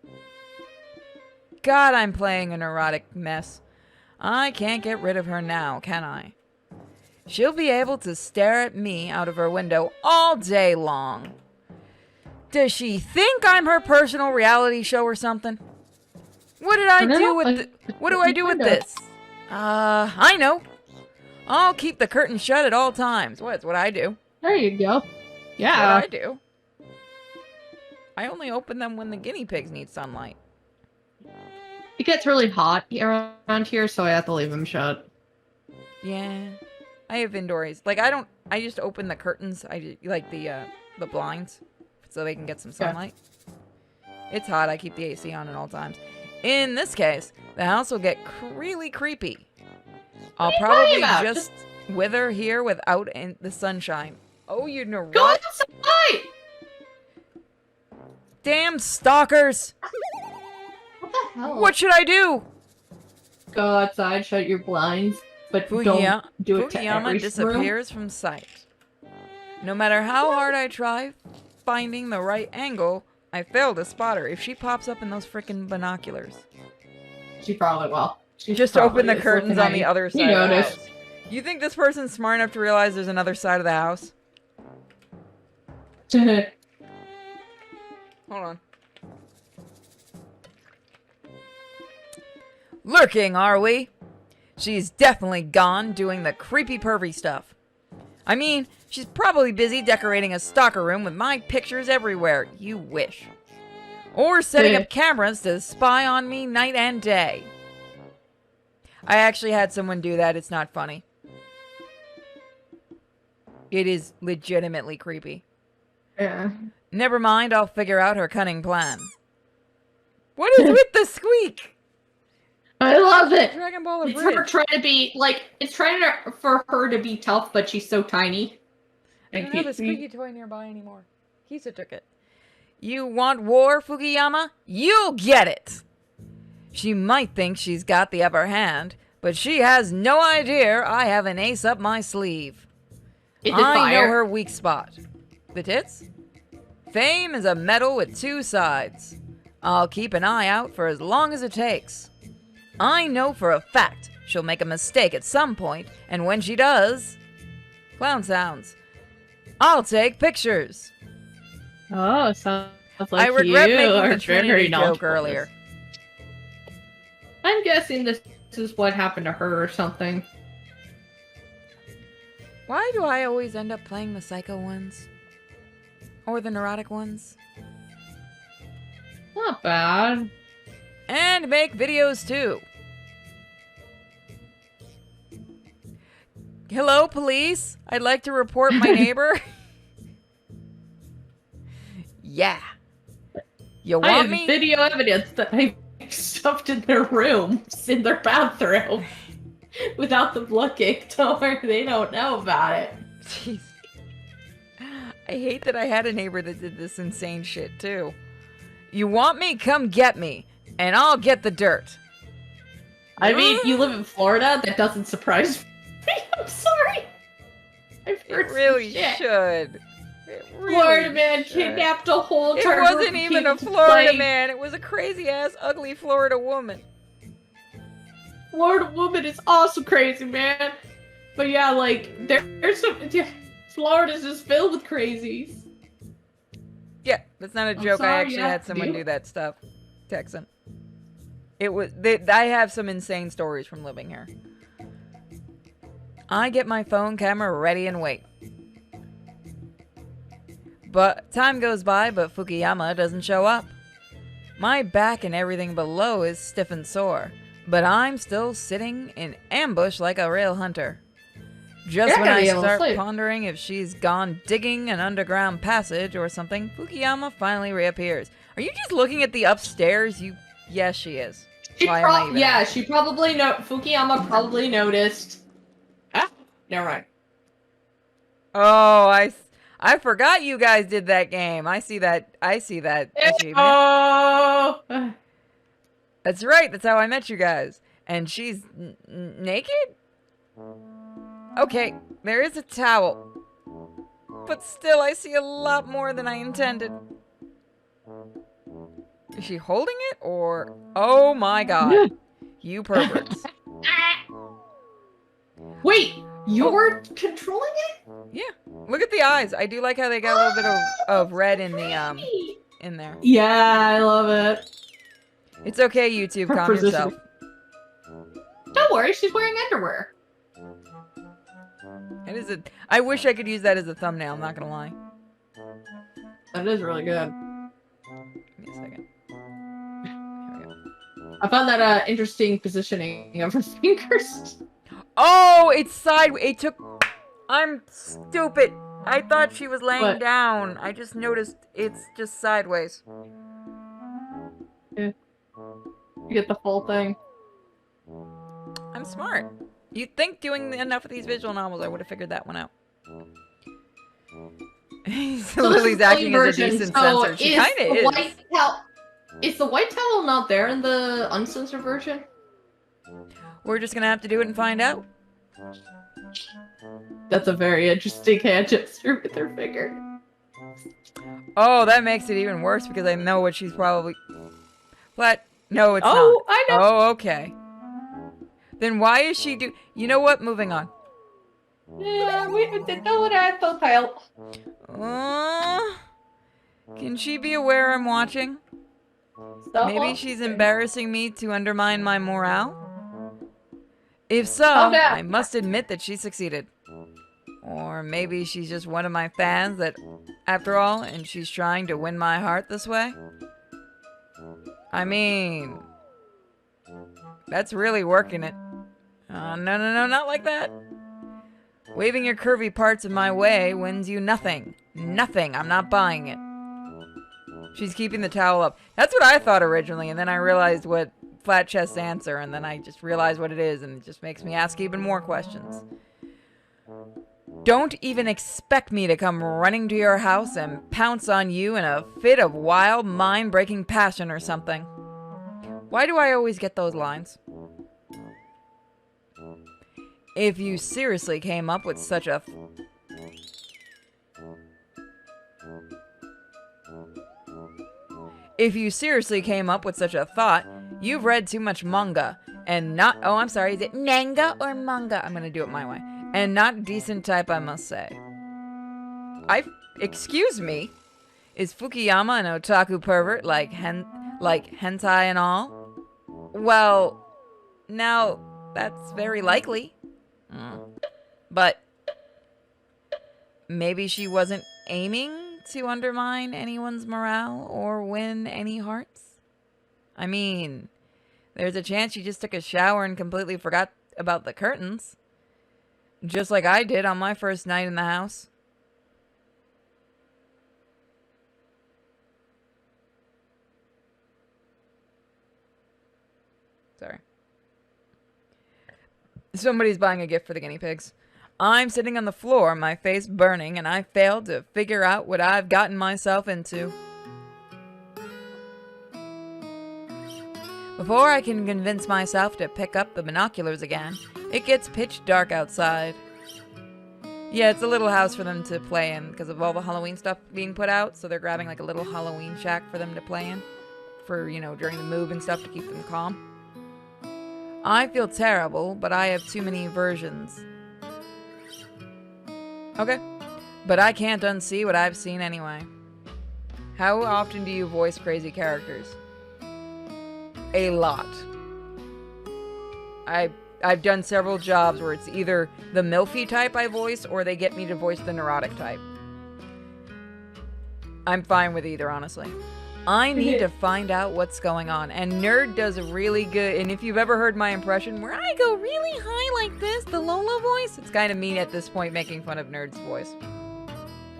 God, I'm playing a neurotic mess. I can't get rid of her now, can I? She'll be able to stare at me out of her window all day long. Does she think I'm her personal reality show or something? What do I do with this? I know. I'll keep the curtain shut at all times. It's what I do. There you go. Yeah. That's what I do. I only open them when the guinea pigs need sunlight. It gets really hot around here, so I have to leave them shut. Yeah. I have indoors. Like, I just open the curtains. Like the blinds so they can get some sunlight. Yeah. It's hot. I keep the AC on at all times. In this case, the house will get really creepy. I'll probably just wither here without the sunshine. Oh, you know what? Go outside! Damn stalkers! What the hell? What should I do? Go outside, shut your blinds, but don't do it to every disappears from sight. No matter how hard I try finding the right angle, I fail to spot her if she pops up in those frickin' binoculars. She probably will. Just open the curtains on the other side of the house. You think this person's smart enough to realize there's another side of the house? Hold on. Lurking, are we? She's definitely gone doing the creepy pervy stuff. I mean, she's probably busy decorating a stalker room with my pictures everywhere. You wish. Or setting up cameras to spy on me night and day. I actually had someone do that. It's not funny. It is legitimately creepy. Yeah. Never mind, I'll figure out her cunning plan. What is with the squeak? I love it. Dragon Ball of It's her Bridge. trying to be like. It's trying for her to be tough, but she's so tiny. I don't have a squeaky toy nearby anymore. Kisa took it. You want war, Fukuyama? You'll get it! She might think she's got the upper hand, but she has no idea I have an ace up my sleeve. Is it I know fire? her weak spot. The tits? Fame is a medal with two sides. I'll keep an eye out for as long as it takes. I know for a fact she'll make a mistake at some point, and when she does... Clown sounds. I'll take pictures. Oh, sounds like I regret you making are the Trinity very joke knowledgeable. earlier. I'm guessing this is what happened to her or something. Why do I always end up playing the psycho ones? Or the neurotic ones? Not bad. And make videos too. Hello, police? I'd like to report my neighbor. Yeah. You I want have me? video evidence that I stuffed in their rooms, in their bathroom, without them looking. Don't worry, they don't know about it. Jeez. I hate that I had a neighbor that did this insane shit too. You want me? Come get me. And I'll get the dirt. I mean, you live in Florida, that doesn't surprise me. I'm sorry. I've heard It really some shit. should. It really Florida man should. kidnapped a whole It entire group wasn't of even a people to Florida play. man. It was a crazy ass, ugly Florida woman. Florida woman is also crazy, man. But yeah, like there's some. Yeah, Florida's just filled with crazies. Yeah, that's not a I'm joke. I sorry, actually yeah, had someone dude. do that stuff. Texan. It was. I have some insane stories from living here. I get my phone camera ready and wait. But time goes by, but Fukuyama doesn't show up. My back and everything below is stiff and sore, but I'm still sitting in ambush like a real hunter. Just You're when gonna I be able to start sleep. pondering if she's gone digging an underground passage or something, Fukuyama finally reappears. Are you just looking at the upstairs? Yes, she is. Why am I even Yeah, asking? she probably Fukuyama probably noticed. Ah, never mind. Oh, I forgot you guys did that game. I see that achievement. Oh. That's right. That's how I met you guys. And she's naked? Okay, there is a towel. But still, I see a lot more than I intended. Is she holding it or... Oh my god. You perverts. Wait, you're controlling it? Yeah. Look at the eyes. I do like how they got a little bit of red in the in there. Yeah, I love it. It's okay, YouTube. Calm Position. yourself. Don't worry, she's wearing underwear. It is a... I wish I could use that as a thumbnail, I'm not gonna lie. That is really good. Give me a second. Here we go. I found that interesting positioning of her fingers. Oh, it's sideways. It took... I'm stupid. I thought she was laying What? down. I just noticed it's just sideways. You get the full thing. I'm smart. You'd think doing enough of these visual novels, I would have figured that one out. this Lily's is the acting clean as a version, decent so censor. She kind of is. Is the white towel not there in the uncensored version? We're just gonna have to do it and find out. That's a very interesting hand gesture with her finger. Oh, that makes it even worse because I know what she's probably... What? No, it's not. Oh, I know. Oh, okay. Then why is she do... You know what? Moving on. Yeah, we did know that tile. Can she be aware I'm watching? Maybe she's embarrassing me to undermine my morale? If so, Calm down. I must admit that she succeeded. Or maybe she's just one of my fans that, after all, and she's trying to win my heart this way? I mean, that's really working it. No, not like that. Waving your curvy parts in my way wins you nothing. Nothing. I'm not buying it. She's keeping the towel up. That's what I thought originally, and then I realized what flat chest answer, and then I just realized what it is, and it just makes me ask even more questions. Don't even expect me to come running to your house and pounce on you in a fit of wild, mind-breaking passion or something. Why do I always get those lines? If you seriously came up with such a... If you seriously came up with such a thought, you've read too much manga, and not... Oh, I'm sorry, is it manga or manga? I'm gonna do it my way. And not decent type, I must say. Excuse me? Is Fukuyama an otaku pervert like hentai and all? Well, now, that's very likely. But maybe she wasn't aiming to undermine anyone's morale or win any hearts? I mean, there's a chance she just took a shower and completely forgot about the curtains. Just like I did on my first night in the house. Sorry. Somebody's buying a gift for the guinea pigs. I'm sitting on the floor, my face burning, and I failed to figure out what I've gotten myself into. Before I can convince myself to pick up the binoculars again, it gets pitch dark outside. Yeah, it's a little house for them to play in because of all the Halloween stuff being put out, so they're grabbing like a little Halloween shack for them to play in for, you know, during the move and stuff to keep them calm. I feel terrible, but I have too many versions. Okay, but I can't unsee what I've seen anyway. How often do you voice crazy characters? A lot. I've done several jobs where it's either the milfy type I voice or they get me to voice the neurotic type. I'm fine with either, honestly. I need to find out what's going on, and Nerd does a really good, and if you've ever heard my impression where I go really high like this, the Lola voice, it's kind of me at this point making fun of Nerd's voice.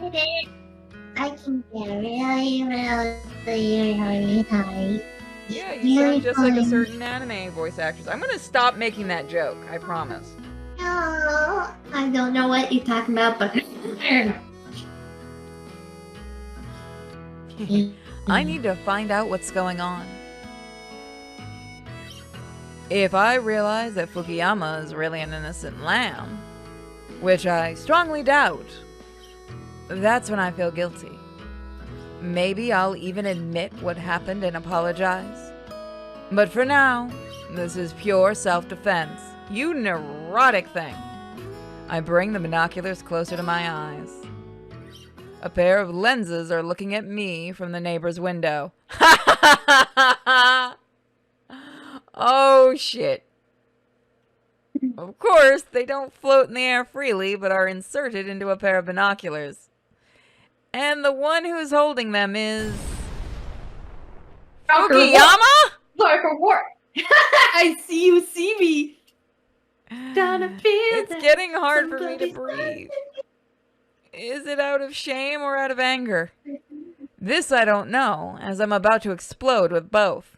I can get really high. Yeah, you sound just like a certain anime voice actress. I'm gonna stop making that joke, I promise. Oh, I don't know what you're talking about, but... I need to find out what's going on. If I realize that Fukuyama is really an innocent lamb, which I strongly doubt, that's when I feel guilty. Maybe I'll even admit what happened and apologize. But for now, this is pure self-defense. You neurotic thing. I bring the binoculars closer to my eyes. A pair of lenses are looking at me from the neighbor's window. Oh, shit. Of course, they don't float in the air freely, but are inserted into a pair of binoculars. And the one who's holding them is... Fukuyama? I see you see me. It's getting hard for me to breathe. Is it out of shame or out of anger? This I don't know, as I'm about to explode with both.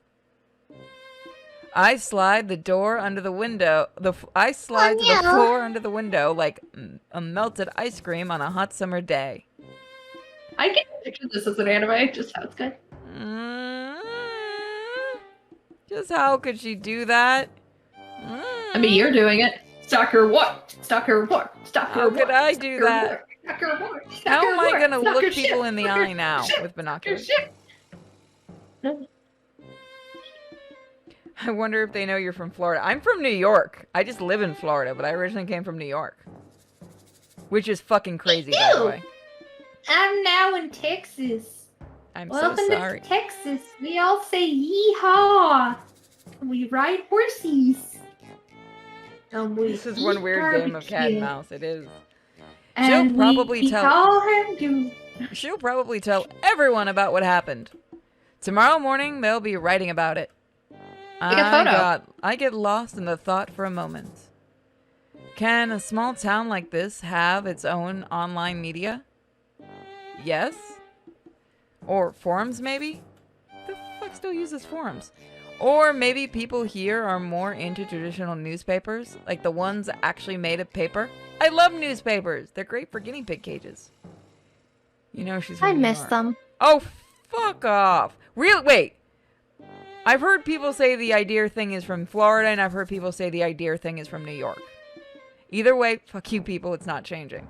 I slide the door under the window. I slide to the floor under the window like a melted ice cream on a hot summer day. I can picture this as an anime, just how it's good. Just how could she do that? I mean, you're doing it. Stalker what? Stalker what? Stalker How what? could I do that? Stalker what? How am I gonna Stalker look people shit. in the Stalker eye now shit. with binoculars? Stalker shit. I wonder if they know you're from Florida. I'm from New York. I just live in Florida, but I originally came from New York. Which is fucking crazy, by the way. I'm now in Texas. I'm Welcome so sorry. to Texas. We all say yeehaw. We ride horses. We This is eat one weird game of cat and barbecue. mouse. It is. And probably we tell- call him you. She'll probably tell everyone about what happened. Tomorrow morning, they'll be writing about it. Take a photo. I get lost in the thought for a moment. Can a small town like this have its own online media? Yes. Or forums, maybe? The fuck still uses forums? Or maybe people here are more into traditional newspapers, like the ones actually made of paper. I love newspapers. They're great for guinea pig cages. You know she's from I New miss York. them. Oh, fuck off. Really? Wait. I've heard people say the idea thing is from Florida, and I've heard people say the idea thing is from New York. Either way, fuck you people, it's not changing.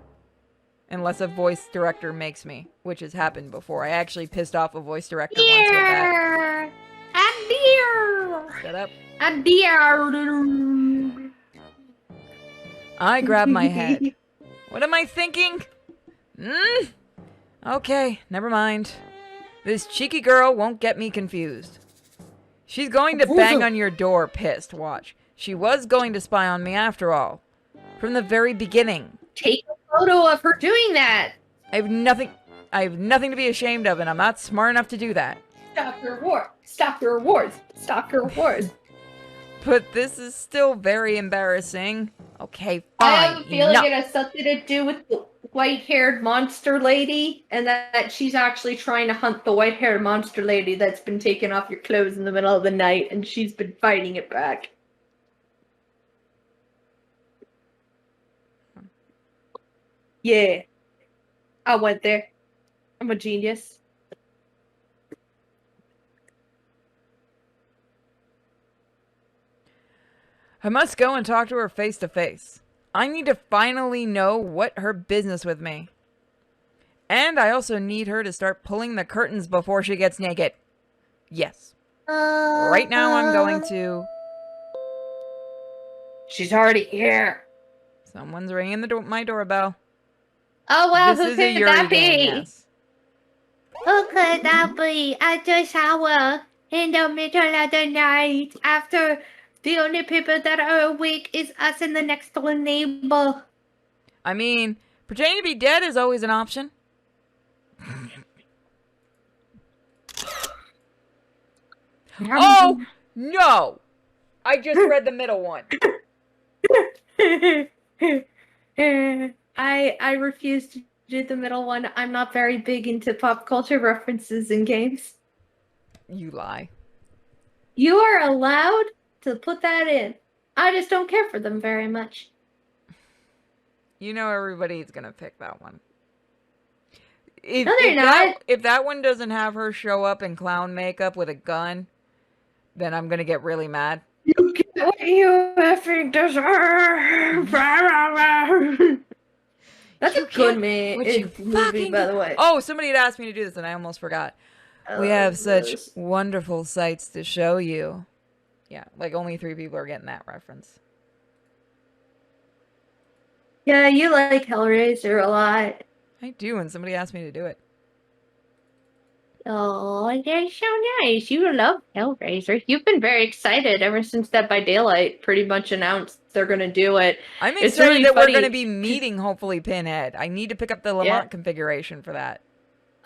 Unless a voice director makes me, which has happened before. I actually pissed off a voice director once with that. A deer. Shut up. A deer. I grab my head. What am I thinking? Okay, never mind. This cheeky girl won't get me confused. She's going to bang on your door, pissed, watch. She was going to spy on me after all. From the very beginning. Take a photo of her doing that. I have nothing to be ashamed of, and I'm not smart enough to do that. Stop your war. Stop your wars. Stop your wars. But this is still very embarrassing. Okay, I fine. have a feeling enough. it has something to do with the white-haired monster lady, and that she's actually trying to hunt the white-haired monster lady that's been taking off your clothes in the middle of the night, and she's been fighting it back. Yeah. I went there. I'm a genius. I must go and talk to her face to face. I need to finally know what her business with me. And I also need her to start pulling the curtains before she gets naked. Yes. Right now I'm going to... She's already here. Someone's ringing my doorbell. Oh well, This who is a could Yuri that game, be? yes. Who could that be? At the shower in the middle of the night after the only people that are awake is us and the next door neighbor. I mean, pretending to be dead is always an option. Oh, no! I just read the middle one. I refuse to do the middle one. I'm not very big into pop culture references in games. You lie. You are allowed to put that in. I just don't care for them very much. You know everybody's gonna pick that one. No, they're not. If that one doesn't have her show up in clown makeup with a gun, then I'm gonna get really mad. You get what you effing deserve. That's You a good get man. what you movie, fucking by the way. Oh, somebody had asked me to do this and I almost forgot. We have such wonderful sights to show you. Yeah, like only 3 people are getting that reference. Yeah, you like Hellraiser a lot. I do, and somebody asked me to do it. Oh, that's so nice. You love Hellraiser. You've been very excited ever since Dead by Daylight pretty much announced they're going to do it. I'm It's excited really that funny. we're going to be meeting, hopefully, Pinhead. I need to pick up the Lamont configuration for that.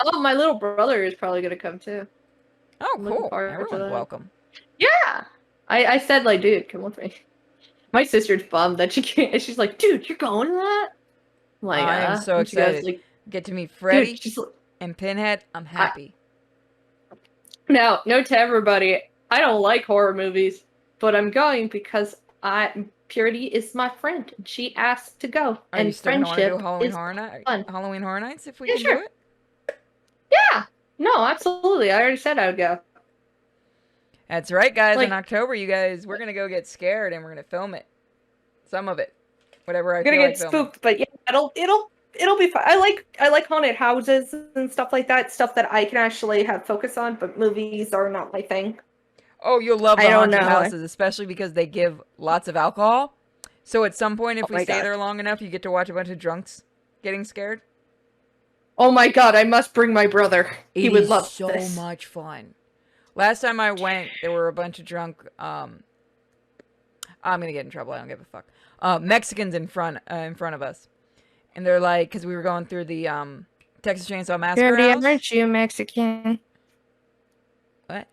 Oh, my little brother is probably going to come too. Oh, I'm looking cool. forward to Everyone's that. welcome. Yeah. I said, like, dude, come with me. My sister's bummed that she can't. She's like, dude, you're going to that? I'm like, I am so and she goes, excited. like, Get to meet Freddy dude, she's like, and Pinhead. I'm happy. now, note to everybody, I don't like horror movies, but I'm going because Purity is my friend. And she asked to go. Are and you still going to friendship do Halloween is Horror Night? fun. Halloween Horror Nights if we Yeah, can sure. do it? Yeah. No, absolutely. I already said I would go. That's right, guys. Like- In October, you guys, we're going to go get scared and we're going to film it. Some of it. Whatever I I'm gonna feel get like filming. spooked, but yeah, it'll be fun. I like haunted houses and stuff like that, stuff that I can actually have focus on, but movies are not my thing. Oh, you'll love I the don't haunted know. houses, especially because they give lots of alcohol. So at some point, if Oh we my stay God. there long enough, you get to watch a bunch of drunks getting scared. Oh my god, I must bring my brother. He would love so this. much fun. Last time I went, there were a bunch of drunk, I'm gonna get in trouble. I don't give a fuck. Mexicans in front of us, and they're like, because we were going through the Texas Chainsaw Massacre Dirty, house. aren't you Mexican? What?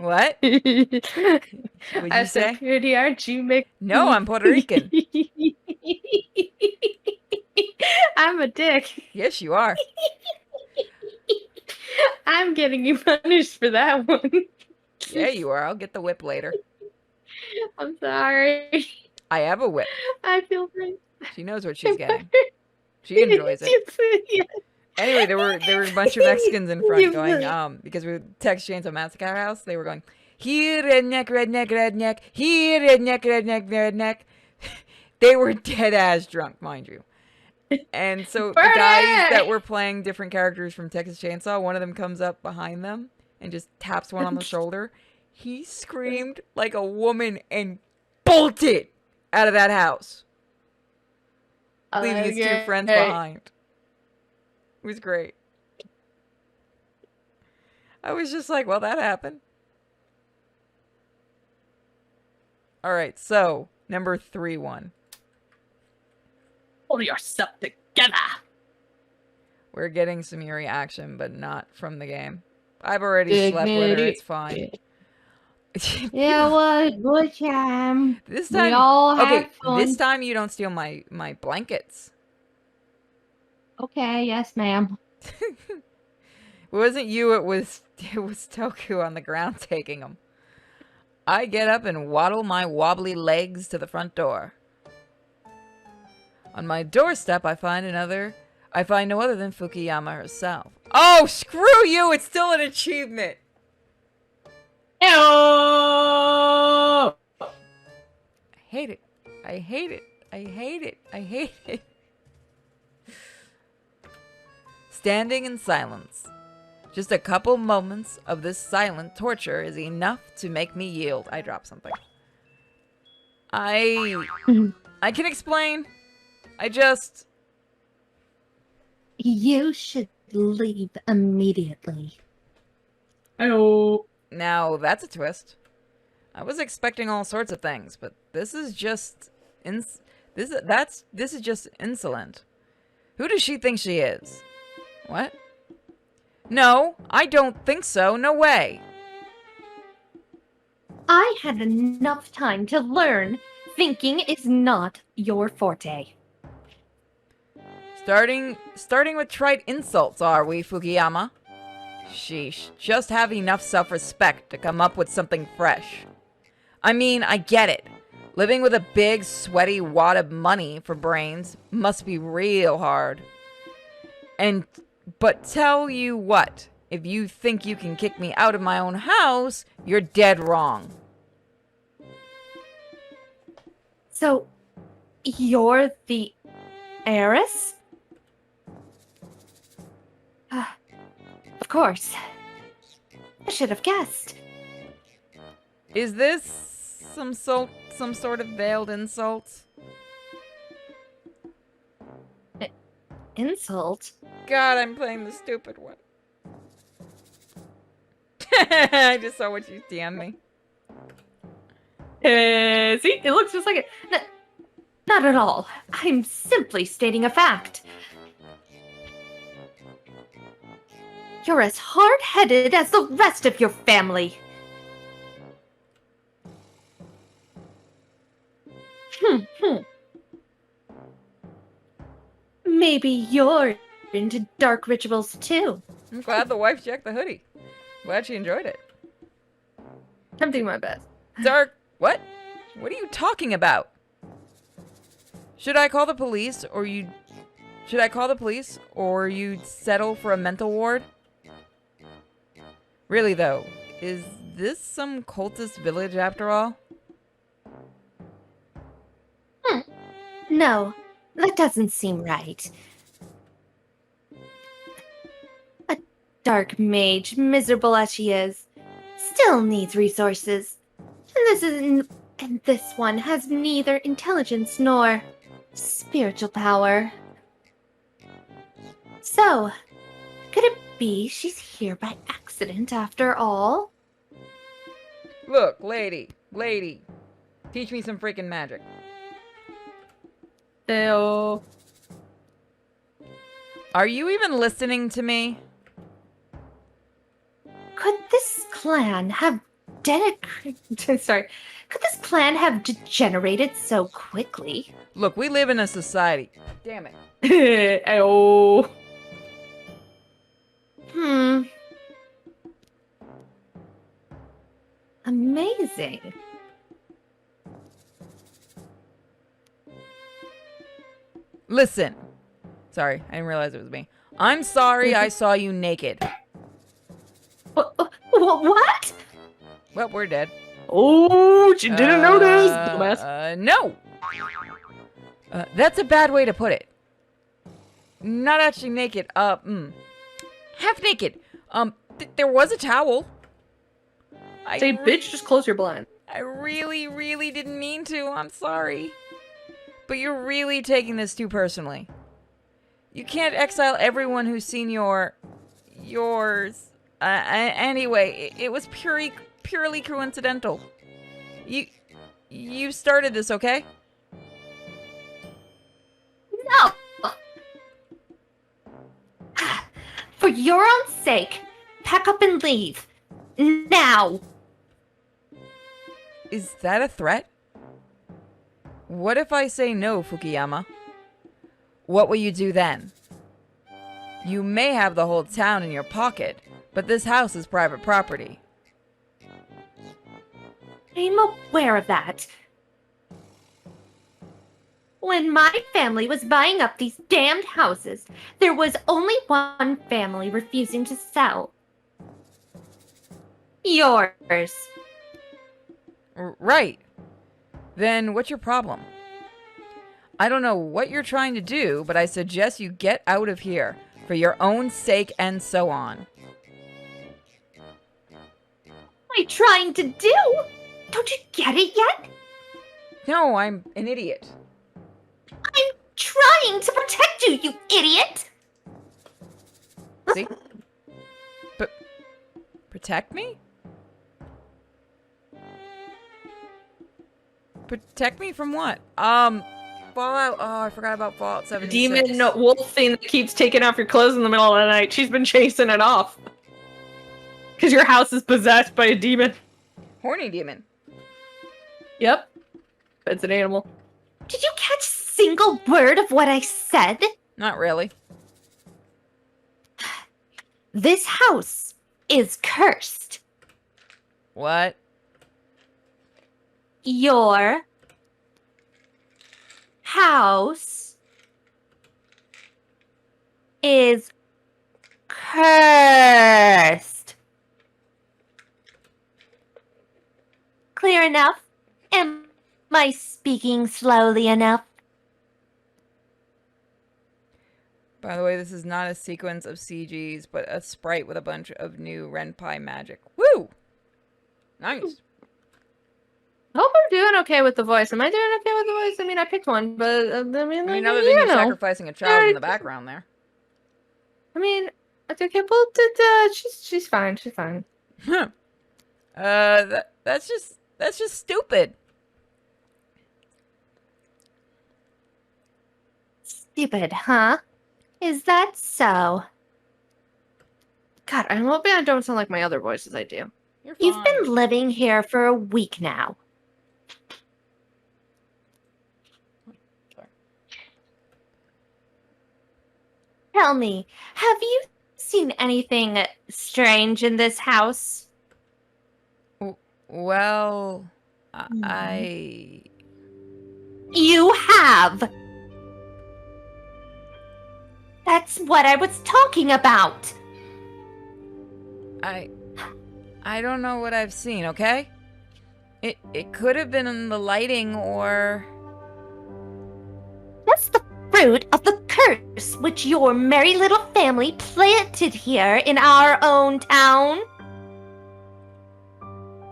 What? What'd you I say? said, Dirty, aren't you Mexican? No, I'm Puerto Rican. I'm a dick. Yes, you are. I'm getting you punished for that one. Yeah, you are. I'll get the whip later. I'm sorry. I have a whip. I feel bad. She knows what she's getting. She enjoys it. Yeah. Anyway, there were a bunch of Mexicans in front going, because we were Texas Chainsaw Massacre house, they were going, here, redneck, redneck, redneck, here, redneck, redneck, redneck. They were dead ass drunk, mind you. And so the guys that were playing different characters from Texas Chainsaw, one of them comes up behind them and just taps one on the shoulder. He screamed like a woman and bolted out of that house, leaving his two friends behind. It was great. I was just like, well, that happened. All right, so number 3-1. Pull yourself together. We're getting some Yuri action, but not from the game. I've already slept with her. It's fine. Yeah, what time? This time, we all okay. have fun. This time you don't steal my blankets. Okay, yes, ma'am. It wasn't you. It was Toku on the ground taking them. I get up and waddle my wobbly legs to the front door. On my doorstep, I find no other than Fukuyama herself. Oh, screw you! It's still an achievement. Oh! I hate it. I hate it. I hate it. I hate it. Standing in silence. Just a couple moments of this silent torture is enough to make me yield. I dropped something. I can explain. You should leave immediately. Oh. Now, that's a twist. I was expecting all sorts of things, but this is just this is just insolent. Who does she think she is? What? No, I don't think so. No way. I had enough time to learn thinking is not your forte. Starting with trite insults, are we, Fukuyama? Sheesh, just have enough self-respect to come up with something fresh. I mean, I get it. Living with a big, sweaty wad of money for brains must be real hard. But tell you what, if you think you can kick me out of my own house, you're dead wrong. So, you're the heiress? Of course. I should have guessed. Is this some sort of veiled insult? Insult? God, I'm playing the stupid one. I just saw what you DM'd me. See? It looks just like it. Not at all. I'm simply stating a fact. You're as hard-headed as the rest of your family. Maybe you're into dark rituals too. I'm glad the wife checked the hoodie. Glad she enjoyed it. I'm doing my best. Dark... What? What are you talking about? Should I call the police or you'd settle for a mental ward? Really though, is this some cultist village after all? No, that doesn't seem right. A dark mage, miserable as she is, still needs resources. And this one has neither intelligence nor spiritual power. So, could it be she's here by accident after all? Look, lady, teach me some freaking magic. Ew. Are you even listening to me? Could this clan have Sorry. Could this clan have degenerated so quickly? Look, we live in a society. Damn it. Oh. Amazing. Listen. Sorry, I didn't realize it was me. I'm sorry I saw you naked. What? Well, we're dead. Oh, she didn't notice. Dumbass. No! That's a bad way to put it. Not actually naked. Half naked. There was a towel. Say, bitch, just close your blind. I really, really didn't mean to. I'm sorry. But you're really taking this too personally. You can't exile everyone who's seen yours. Anyway, it was purely coincidental. You started this, okay? No! For your own sake, pack up and leave. Now! Is that a threat? What if I say no, Fukuyama? What will you do then? You may have the whole town in your pocket, but this house is private property. I'm aware of that. When my family was buying up these damned houses, there was only one family refusing to sell. Yours. Right. Then what's your problem? I don't know what you're trying to do, but I suggest you get out of here, for your own sake and so on. What am I trying to do? Don't you get it yet? No, I'm an idiot. I'm trying to protect you, you idiot! See? But protect me? Protect me from what? Fallout. Oh, I forgot about Fallout 76. Demon wolf thing that keeps taking off your clothes in the middle of the night. She's been chasing it off. Because your house is possessed by a demon. Horny demon. Yep. It's an animal. Did you catch a single word of what I said? Not really. This house is cursed. What? Your house is cursed. Clear enough? Am I speaking slowly enough? By the way, this is not a sequence of CGs, but a sprite with a bunch of new Renpai magic. Woo! Nice. I hope I'm doing okay with the voice. Am I doing okay with the voice? I mean, I picked one, but I mean, mean, other than you sacrificing a child in the background there. I mean, it's okay. Well, she's fine. She's fine. Huh. That's just stupid. Stupid, huh? Is that so? God, I'm hoping I don't sound like my other voices I do. You're You've fine. been living here for a week now. Sorry. Tell me, have you seen anything strange in this house? Well, I... You have! That's what I was talking about! I don't know what I've seen, okay? It could have been in the lighting or... That's the fruit of the curse which your merry little family planted here in our own town.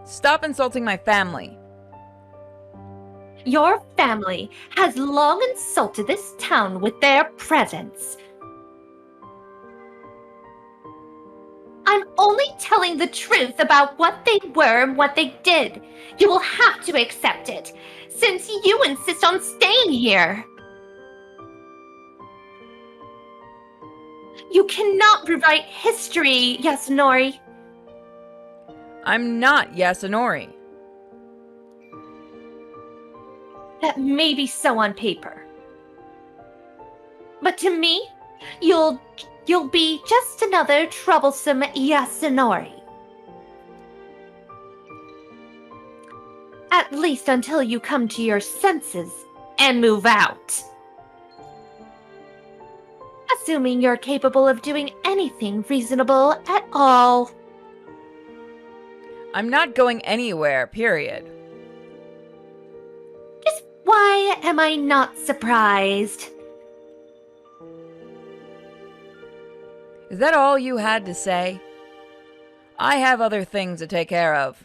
Stop insulting my family. Your family has long insulted this town with their presence. telling the truth about what they were and what they did. You will have to accept it, since you insist on staying here. You cannot rewrite history, Yasunori. I'm not Yasunori. That may be so on paper. But to me, you'll be just another troublesome Yasunori. At least until you come to your senses and move out. Assuming you're capable of doing anything reasonable at all. I'm not going anywhere, period. Just why am I not surprised? Is that all you had to say? I have other things to take care of.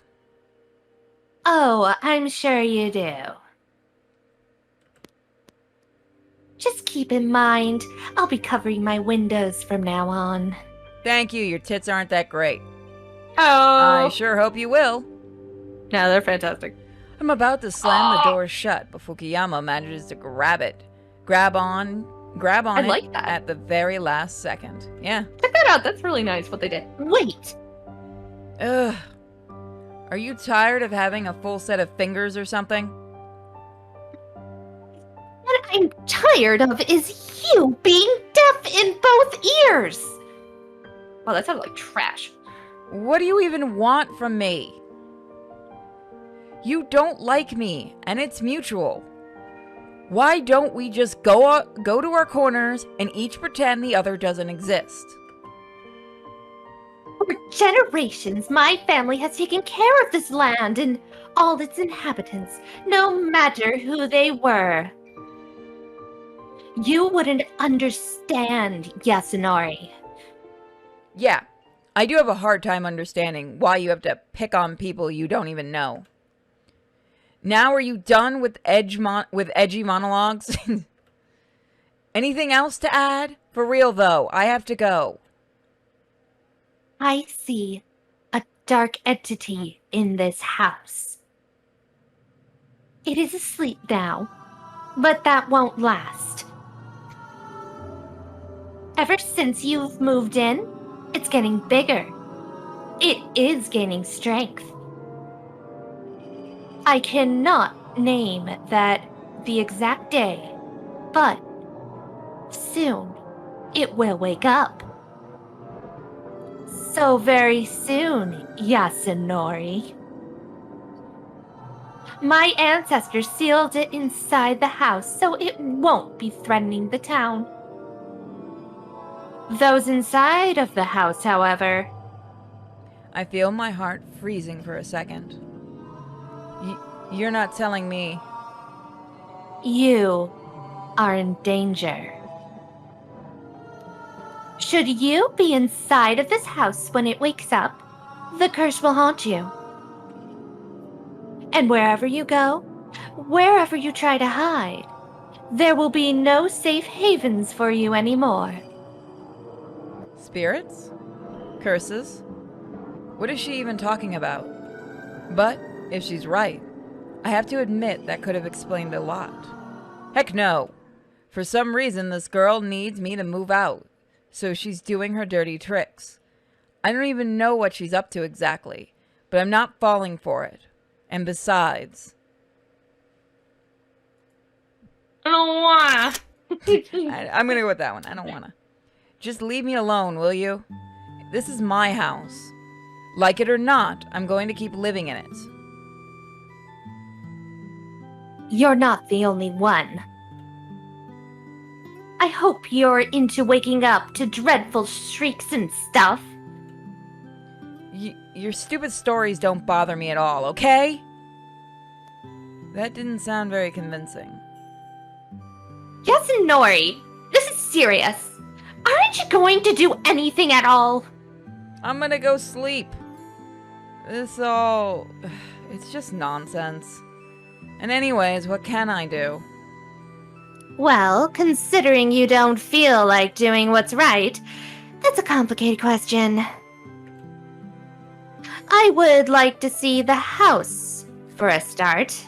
Oh, I'm sure you do. Just keep in mind, I'll be covering my windows from now on. Thank you, your tits aren't that great. Oh. I sure hope you will. No, they're fantastic. I'm about to slam the door shut, but Fukuyama manages to grab on I it like that. at the very last second. Yeah. Check that out. That's really nice what they did. Wait! Ugh. Are you tired of having a full set of fingers or something? What I'm tired of is you being deaf in both ears! Wow, that sounded like trash. What do you even want from me? You don't like me, and it's mutual. Why don't we just go to our corners and each pretend the other doesn't exist? For generations, my family has taken care of this land and all its inhabitants, no matter who they were. You wouldn't understand, Yasunori. Yeah, I do have a hard time understanding why you have to pick on people you don't even know. Now are you done with edgy monologues? Anything else to add? For real though, I have to go. I see a dark entity in this house. It is asleep now, but that won't last. Ever since you've moved in, it's getting bigger. It is gaining strength. I cannot name the exact day, but soon it will wake up. So very soon, Yasunori. My ancestors sealed it inside the house so it won't be threatening the town. Those inside of the house, however... I feel my heart freezing for a second. You're not telling me... You are in danger. Should you be inside of this house when it wakes up, the curse will haunt you. And wherever you go, wherever you try to hide, there will be no safe havens for you anymore. Spirits? Curses? What is she even talking about? But, if she's right, I have to admit that could have explained a lot. Heck no! For some reason, this girl needs me to move out, so she's doing her dirty tricks. I don't even know what she's up to exactly, but I'm not falling for it. And besides... I don't wanna. I'm gonna go with that one. I don't wanna. Just leave me alone, will you? This is my house. Like it or not, I'm going to keep living in it. You're not the only one. I hope you're into waking up to dreadful shrieks and stuff. Your stupid stories don't bother me at all, okay? That didn't sound very convincing. Yasunori, this is serious. Aren't you going to do anything at all? I'm gonna go sleep. This all... It's just nonsense. And anyways, what can I do? Well, considering you don't feel like doing what's right, that's a complicated question. I would like to see the house for a start.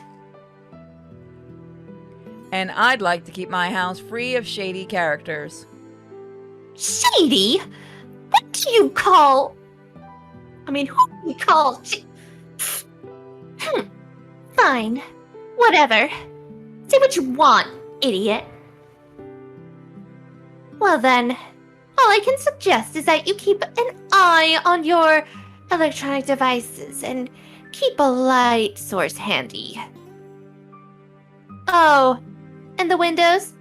And I'd like to keep my house free of shady characters. Shady? What do you call... I mean, who do you call... Fine. Whatever. Say what you want, idiot. Well then, all I can suggest is that you keep an eye on your electronic devices and keep a light source handy. Oh, and the windows?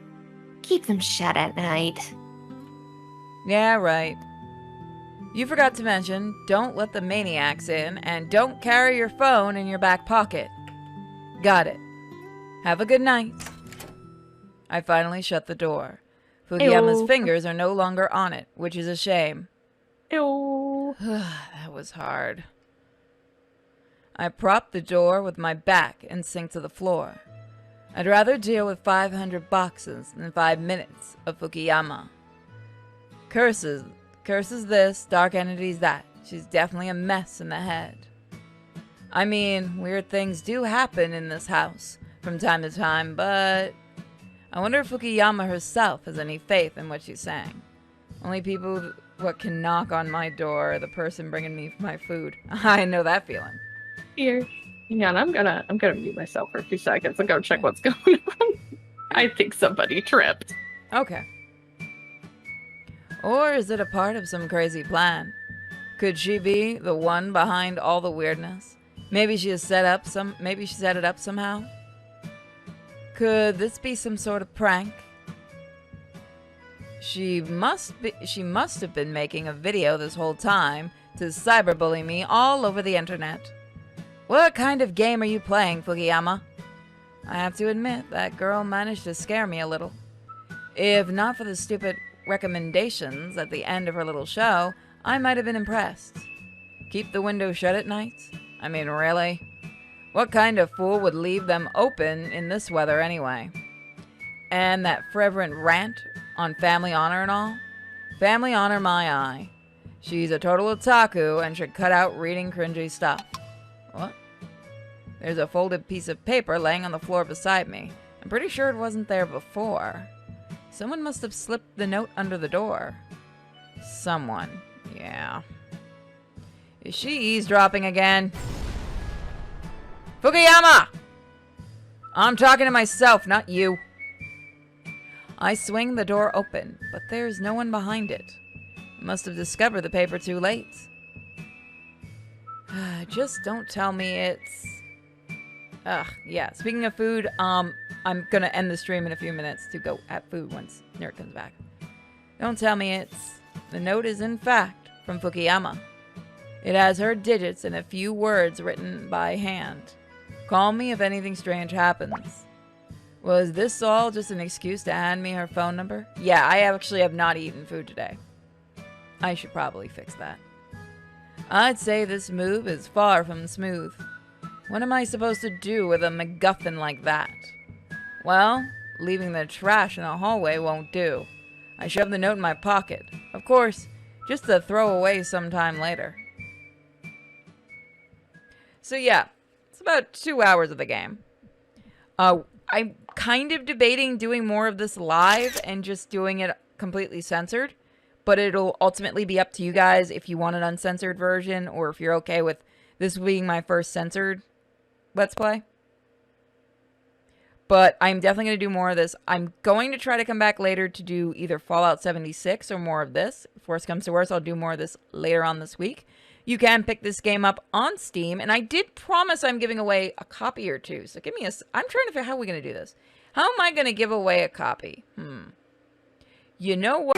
Keep them shut at night. Yeah, right. You forgot to mention, don't let the maniacs in, and don't carry your phone in your back pocket. Got it. Have a good night. I finally shut the door. Fukuyama's Ew. fingers are no longer on it, which is a shame. Ew. That was hard. I propped the door with my back and sank to the floor. I'd rather deal with 500 boxes than 5 minutes of Fukuyama. Curses this, dark entities that. She's definitely a mess in the head. I mean, weird things do happen in this house from time to time, but I wonder if Fukuyama herself has any faith in what she's saying. Only people what can knock on my door are the person bringing me my food. I know that feeling. Here. Hang on, I'm gonna mute myself for a few seconds and go check what's going on. I think somebody tripped. Okay. Or is it a part of some crazy plan? Could she be the one behind all the weirdness? Maybe she set it up somehow? Could this be some sort of prank? She must have been making a video this whole time to cyberbully me all over the internet. What kind of game are you playing, Fukuyama? I have to admit, that girl managed to scare me a little. If not for the stupid recommendations at the end of her little show, I might have been impressed. Keep the window shut at night? I mean, really? What kind of fool would leave them open in this weather anyway? And that fervent rant on family honor and all? Family honor my eye. She's a total otaku and should cut out reading cringy stuff. What? There's a folded piece of paper laying on the floor beside me. I'm pretty sure it wasn't there before. Someone must have slipped the note under the door. Someone. Yeah. Is she eavesdropping again? Fukuyama! I'm talking to myself, not you. I swing the door open, but there's no one behind it. Must have discovered the paper too late. Just don't tell me it's... Ugh, yeah. Speaking of food, I'm gonna end the stream in a few minutes to go have food once Nerd comes back. Don't tell me it's... The note is in fact from Fukuyama. It has her digits and a few words written by hand. Call me if anything strange happens. Was this all just an excuse to hand me her phone number? Yeah, I actually have not eaten food today. I should probably fix that. I'd say this move is far from smooth. What am I supposed to do with a MacGuffin like that? Well, leaving the trash in the hallway won't do. I shove the note in my pocket. Of course, just to throw away sometime later. So yeah, it's about 2 hours of the game. I'm kind of debating doing more of this live and just doing it completely censored. But it'll ultimately be up to you guys if you want an uncensored version or if you're okay with this being my first censored Let's Play. But I'm definitely going to do more of this. I'm going to try to come back later to do either Fallout 76 or more of this. If worse comes to worse, I'll do more of this later on this week. You can pick this game up on Steam, and I did promise I'm giving away a copy or two. So give me a... I'm trying to figure out how we're going to do this. How am I going to give away a copy? You know what?